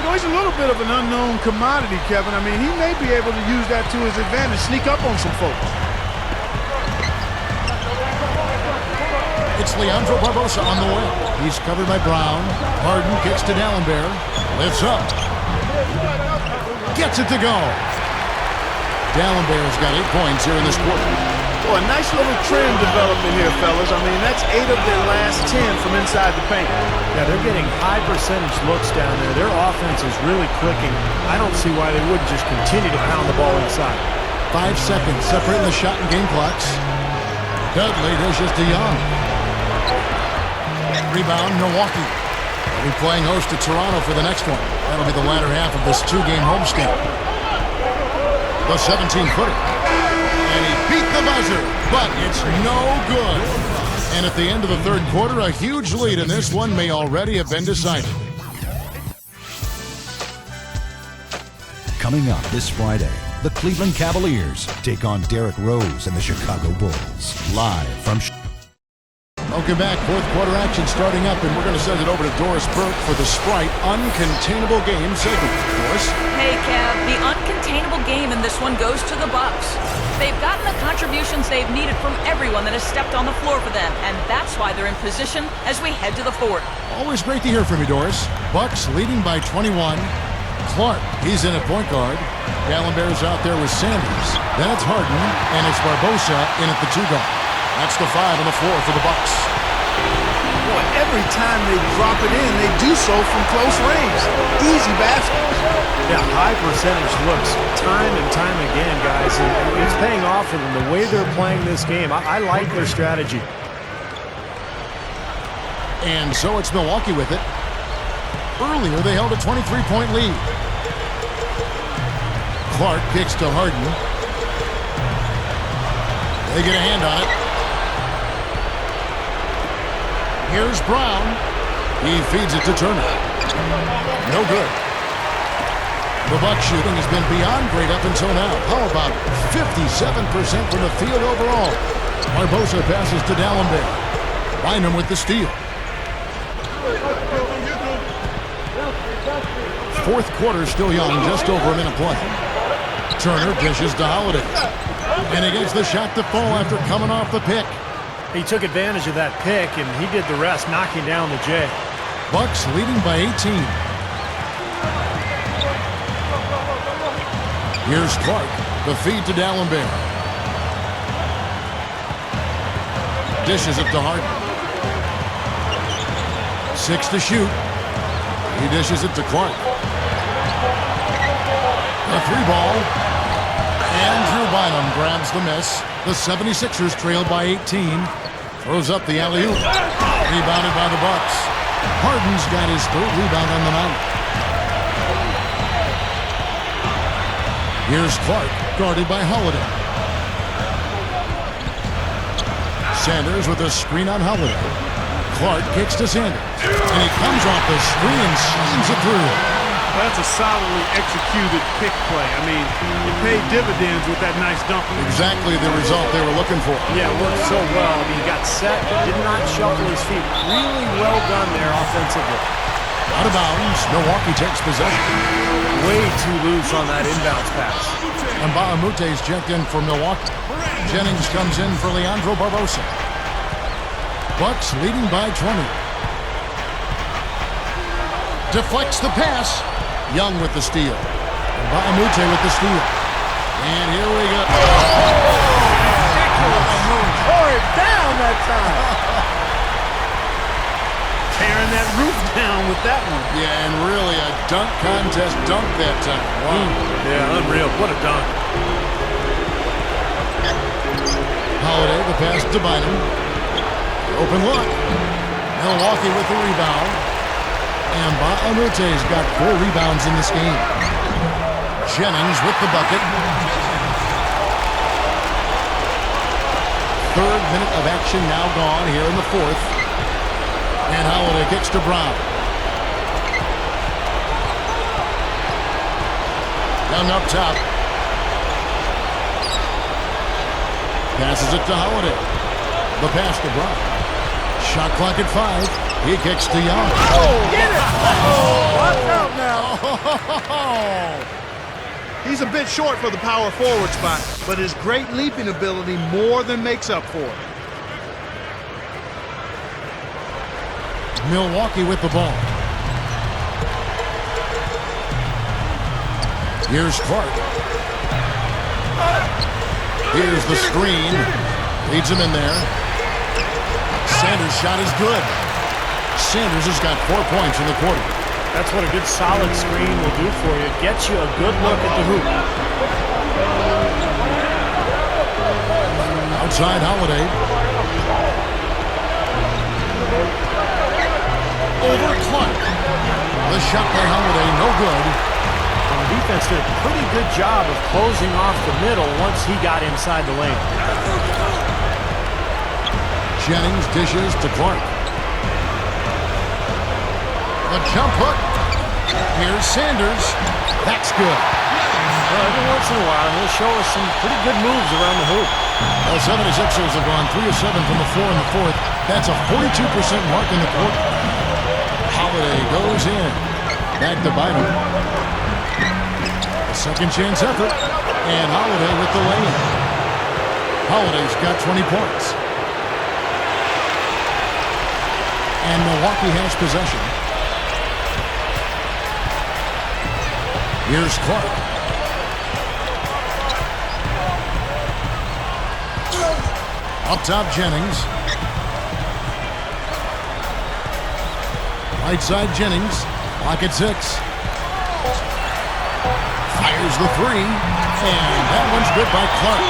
You know, he's a little bit of an unknown commodity, Kevin. I mean, he may be able to use that to his advantage, sneak up on some folks. It's Leandro Barbosa on the way. He's covered by Brown. Harden kicks to D'Alembert. Lifts up. Gets it to go. D'Alembert's got 8 points here in this quarter. Well, a nice little trend developing here, fellas. I mean, that's 8 of their last 10 from inside the paint. Yeah, they're getting high percentage looks down there. Their offense is really clicking. I don't see why they wouldn't just continue to pound the ball inside. 5 seconds separating the shot and game clocks. Dudley dishes to Young. Rebound, Milwaukee. They'll be playing host to Toronto for the next one. That'll be the latter half of this 2-game homestand. The 17-footer. And he beat the buzzer, but it's no good. And at the end of the third quarter, a huge lead in this one may already have been decided. Coming up this Friday, the Cleveland Cavaliers take on Derrick Rose and the Chicago Bulls. Live from Welcome back. Fourth quarter action starting up, and we're going to send it over to Doris Burke for the Sprite Uncontainable Game segment. Doris? Hey, Kev. The uncontainable game in this one goes to the Bucks. They've gotten the contributions they've needed from everyone that has stepped on the floor for them, and that's why they're in position as we head to the fourth. Always great to hear from you, Doris. Bucks leading by 21. Clark, he's in at point guard. D'Alembert's out there with Sanders. Then it's Harden, and it's Barbosa in at the 2 guard. That's the 5 on the floor for the Bucks. Boy, every time they drop it in, they do so from close range. Easy baskets. Yeah, high percentage looks time and time again, guys. And it's paying off for them the way they're playing this game. I like their strategy. And so it's Milwaukee with it. Earlier, they held a 23-point lead. Clark kicks to Harden. They get a hand on it. Here's Brown. He feeds it to Turner. No good. The Bucks shooting has been beyond great up until now. How about 57% from the field overall? Barbosa passes to D'Alembert. Bynum with the steal. Fourth quarter still young, just over a minute play. Turner dishes to Holiday. And he gets the shot to fall after coming off the pick. He took advantage of that pick, and he did the rest, knocking down the J. Bucks leading by 18. Here's Clark, the feed to D'Alembert. Dishes it to Harden. 6 to shoot. He dishes it to Clark. The 3-ball. Andrew Bynum grabs the miss. The 76ers trailed by 18. Throws up the alley-oop. Rebounded by the Bucks. Harden's got his 3rd rebound on the night. Here's Clark, guarded by Holiday. Sanders with a screen on Holiday. Clark kicks to Sanders. And he comes off the screen and slams it through. That's a solidly executed pick play. I mean, it paid dividends with that nice dunk. Exactly the result they were looking for. Yeah, it worked so well. I mean, he got set, but did not shuffle his feet. Really well done there offensively. Out of bounds, Milwaukee takes possession. Way too loose on that inbounds pass. And Baamute's checked in for Milwaukee. Jennings comes in for Leandro Barbosa. Bucks leading by 20. Deflects the pass. Young with the steal. And Baamute with the steal. And here we go. Tore it down that time. Tearing that roof down with that one. Yeah, and really a dunk contest dunk that time. Wow. Yeah, unreal. What a dunk. Holiday, the pass to Bynum. Open look. Milwaukee with the rebound. And Baamute's got 4 rebounds in this game. Jennings with the bucket. 3rd minute of action now gone here in the 4th. And Holiday kicks to Brown. Young up top. Passes it to Holiday. The pass to Brown. Shot clock at 5. He kicks to Young. Oh, get it! Oh, watch out now. Oh. He's a bit short for the power forward spot, but his great leaping ability more than makes up for it. Milwaukee with the ball. Here's Clark. Here's the screen. Leads him in there. Sanders' shot is good. Sanders has got 4 points in the quarter. That's what a good solid screen will do for you. Gets you a good look at the hoop. Outside Holiday. Over Clark. The shot by Holiday, no good. The defense did a pretty good job of closing off the middle once he got inside the lane. Jennings dishes to Clark. A jump hook. Here's Sanders. That's good. Well, every once in a while, he'll show us some pretty good moves around the hoop. The 76ers have gone 3 of 7 from the floor in the 4th. That's a 42% mark in the quarter. Holiday goes in. Back to Bynum. A second chance effort. And Holiday with the lay-in. Holiday's got 20 points. And Milwaukee has possession. Here's Clark. Up top, Jennings. Right side, Jennings. Clock at 6. Fires the 3. And that one's good by Clark.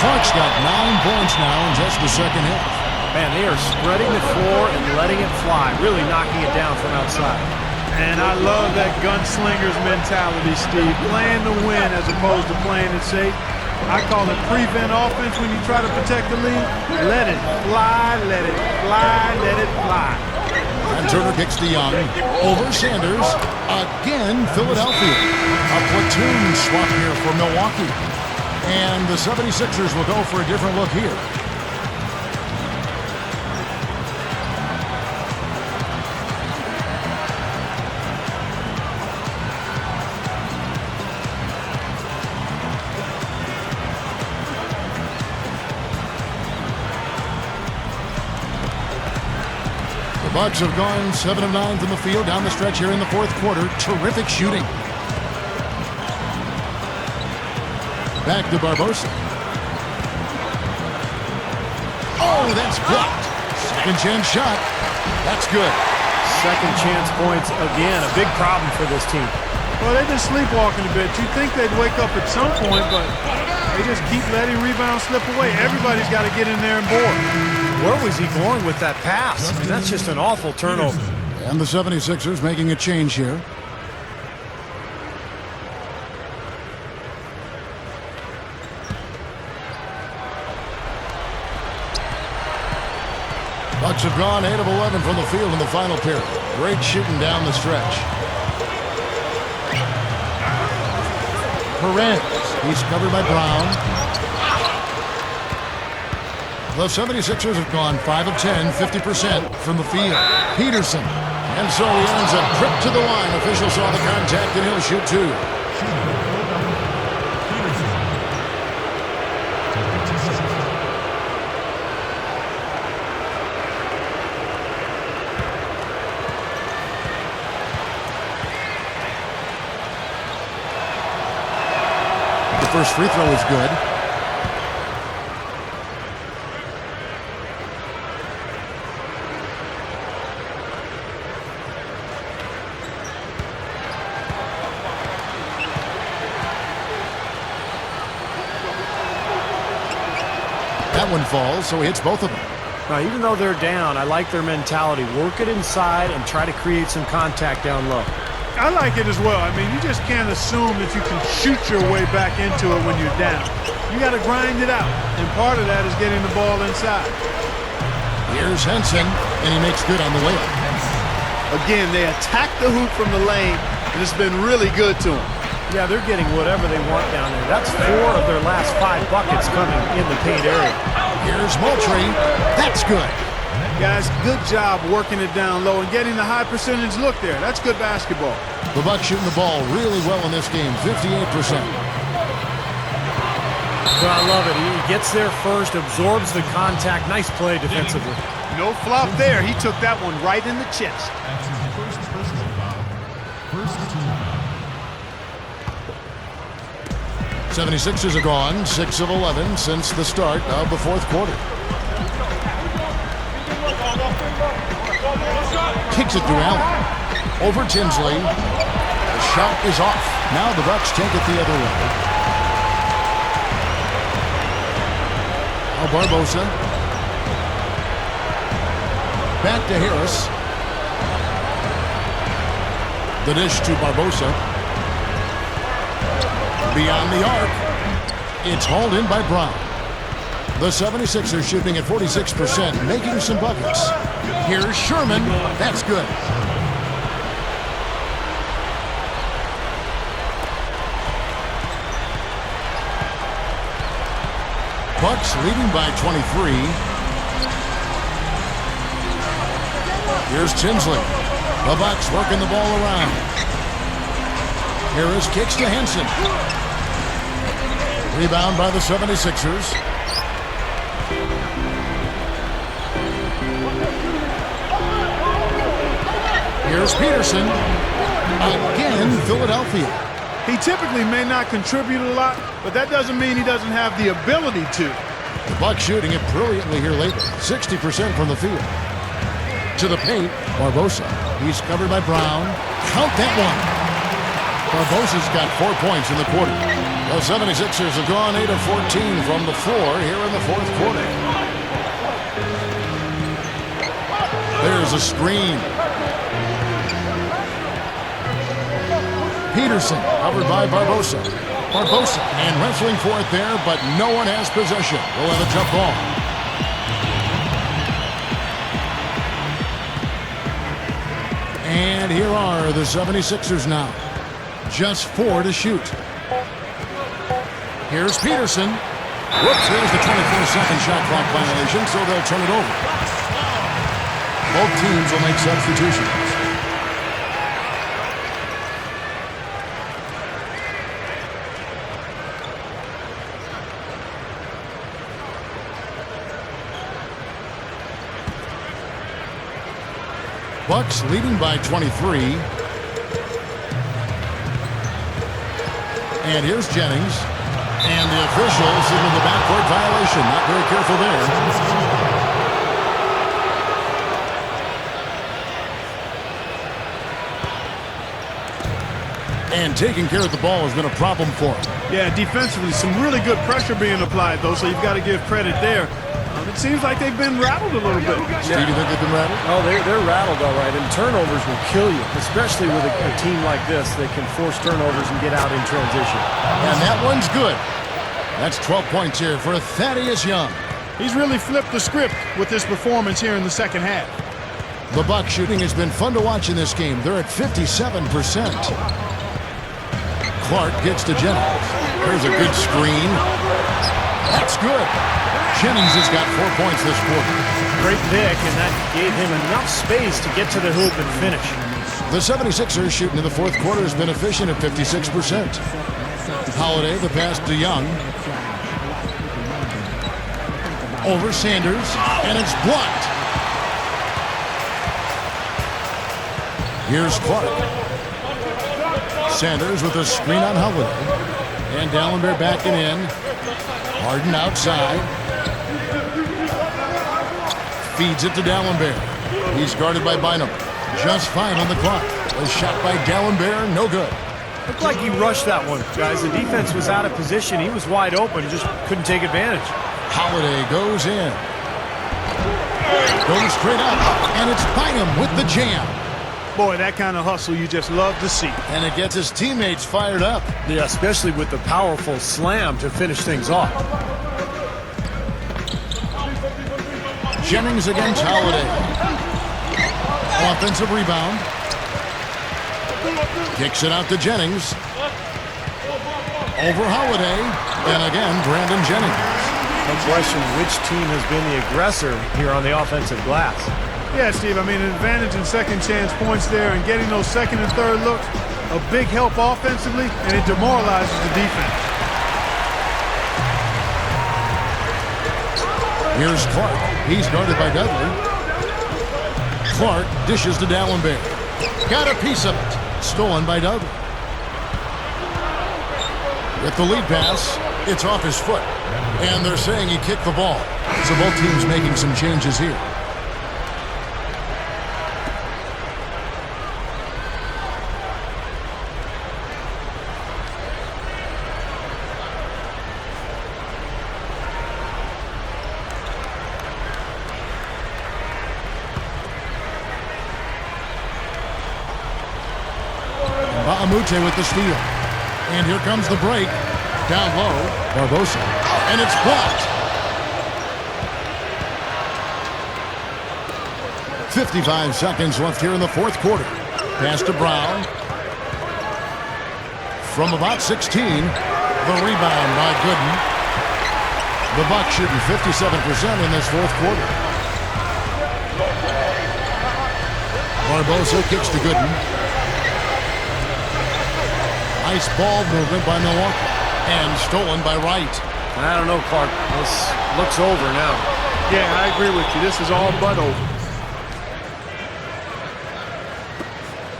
Clark's got 9 points now in just the second half. Man, they are spreading the floor and letting it fly, really knocking it down from outside. And I love that gunslinger's mentality, Steve. Playing to win as opposed to playing it safe. I call it prevent offense when you try to protect the lead. Let it fly, let it fly, let it fly. And Turner kicks to Young. Over Sanders. Again, Philadelphia. A platoon swap here for Milwaukee. And the 76ers will go for a different look here. Bucks have gone 7 of 9 from the field down the stretch here in the 4th quarter. Terrific shooting. Back to Barbosa. Oh, that's blocked. Second chance shot. That's good. Second chance points again, a big problem for this team. Well, they've been sleepwalking a bit. You'd think they'd wake up at some point, but they just keep letting rebounds slip away. Everybody's got to get in there and board. Where was he going with that pass? I mean, that's just an awful turnover. And the 76ers making a change here. Bucks have gone 8 of 11 from the field in the final period. Great shooting down the stretch. Perez, he's covered by Brown. The 76ers have gone 5 of 10, 50% from the field. Peterson, and so he earns a trip to the line. Official saw the contact and he'll shoot 2. First free throw is good. That one falls, so he hits both of them. Now, even though they're down, I like their mentality. Work it inside and try to create some contact down low. I like it as well. I mean, you just can't assume that you can shoot your way back into it when you're down. You got to grind it out, and part of that is getting the ball inside. Here's Henson, and he makes good on the layup. Again, they attack the hoop from the lane, and it's been really good to them. Yeah, they're getting whatever they want down there. That's 4 of their last 5 buckets coming in the paint area. Here's Moultrie. That's good. Guys, good job working it down low and getting the high percentage look there. That's good basketball. The Bucks shooting the ball really well in this game, 58%. Well, I love it. He gets there first, absorbs the contact. Nice play defensively. No flop there. He took that one right in the chest. That's his first personal foul. First team. 76ers are gone 6 of 11 since the start of the fourth quarter. Kicks it to Allen. Over Tinsley. The shot is off. Now the Bucks take it the other way. Now Barbosa. Back to Harris. The dish to Barbosa. Beyond the arc. It's hauled in by Brown. The 76ers shooting at 46%, making some buckets. Here's Sherman. That's good. Bucks leading by 23. Here's Tinsley. The Bucks working the ball around. Harris kicks to Henson. Rebound by the 76ers. Here's Peterson. Again, Philadelphia. He typically may not contribute a lot, but that doesn't mean he doesn't have the ability to. The Bucks shooting it brilliantly here lately. 60% from the field. To the paint, Barbosa. He's covered by Brown. Count that one. Barbosa's got 4 points in the quarter. The 76ers have gone 8 of 14 from the floor here in the fourth quarter. There's a screen. Peterson covered by Barbosa. Barbosa and wrestling for it there, but no one has possession. We'll have a jump ball. And here are the 76ers now. Just 4 to shoot. Here's Peterson. Whoops, here's the 24-second shot clock violation, so they'll turn it over. Both teams will make substitutions. Bucks leading by 23. And here's Jennings. And the officials signal the backcourt violation. Not very careful there. And taking care of the ball has been a problem for him. Yeah, defensively, some really good pressure being applied, though, so you've got to give credit there. It seems like they've been rattled a little bit. Steve, you think they've been rattled? Oh, they're rattled all right, and turnovers will kill you, especially with a team like this that can force turnovers and get out in transition. And that one's good. That's 12 points here for Thaddeus Young. He's really flipped the script with this performance here in the second half. The Bucks shooting has been fun to watch in this game. They're at 57%. Clark gets to Jennings. There's a good screen. That's good. Jennings has got 4 points this quarter. Great pick, and that gave him enough space to get to the hoop and finish. The 76ers shooting in the fourth quarter has been efficient at 56%. Holiday, the pass to Young. Over Sanders, and it's blocked. Here's Clark. Sanders with a screen on Holiday. And Dallenberg backing in. Harden outside. Feeds it to Dallenberg. He's guarded by Bynum. Just 5 on the clock. A shot by Dallenberg, no good. Looked like he rushed that one, guys. The defense was out of position. He was wide open, just couldn't take advantage. Holiday goes in. Goes straight up, and it's Bynum with the jam. Boy, that kind of hustle you just love to see. And it gets his teammates fired up. Yeah, especially with the powerful slam to finish things off. Jennings against Holiday. Offensive rebound. Kicks it out to Jennings. Over Holiday. And again, Brandon Jennings. No question which team has been the aggressor here on the offensive glass. Yeah, Steve, I mean, an advantage in second chance points there and getting those second and third looks, a big help offensively, and it demoralizes the defense. Here's Clark. He's guarded by Dudley. Clark dishes to Dallenberg. Got a piece of it. Stolen by Dudley. With the lead pass, it's off his foot. And they're saying he kicked the ball. So both teams making some changes here. Ba'amute with the steal. And here comes the break. Down low, Barbosa. And it's blocked. 55 seconds left here in the fourth quarter. Pass to Brown. From about 16, the rebound by Gooden. The Bucks shooting 57% in this fourth quarter. Barbosa kicks to Gooden. Nice ball movement by Milwaukee. And stolen by Wright. I don't know, Clark. This looks over now. Yeah, I agree with you. This is all but over.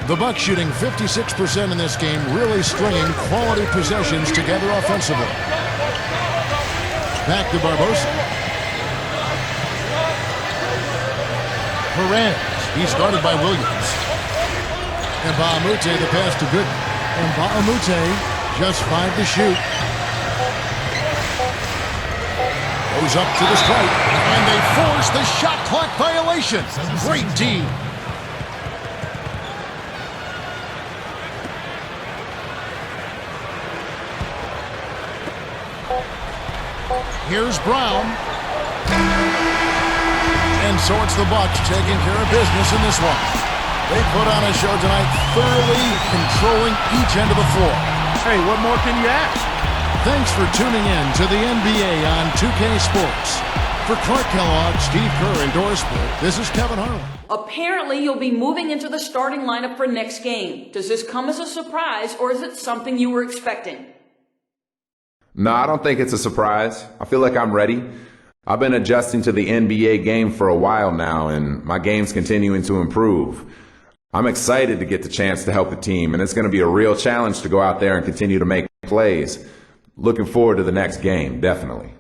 The Bucks shooting 56% in this game, really stringing quality possessions together offensively. Back to Barbosa. Perez. He's guarded by Williams. And Ba'amute, the pass to Gooden. And Ba'amute, just 5 to shoot. Goes up to the stripe. And they force the shot clock violation. Great D. Here's Brown. And so it's the Bucks taking care of business in this one. They put on a show tonight, thoroughly controlling each end of the floor. Hey, what more can you ask? Thanks for tuning in to the NBA on 2K Sports. For Clark Kellogg, Steve Kerr, and Doris Sport, this is Kevin Harlan. Apparently, you'll be moving into the starting lineup for next game. Does this come as a surprise, or is it something you were expecting? No, I don't think it's a surprise. I feel like I'm ready. I've been adjusting to the NBA game for a while now, and my game's continuing to improve. I'm excited to get the chance to help the team, and it's going to be a real challenge to go out there and continue to make plays. Looking forward to the next game, definitely.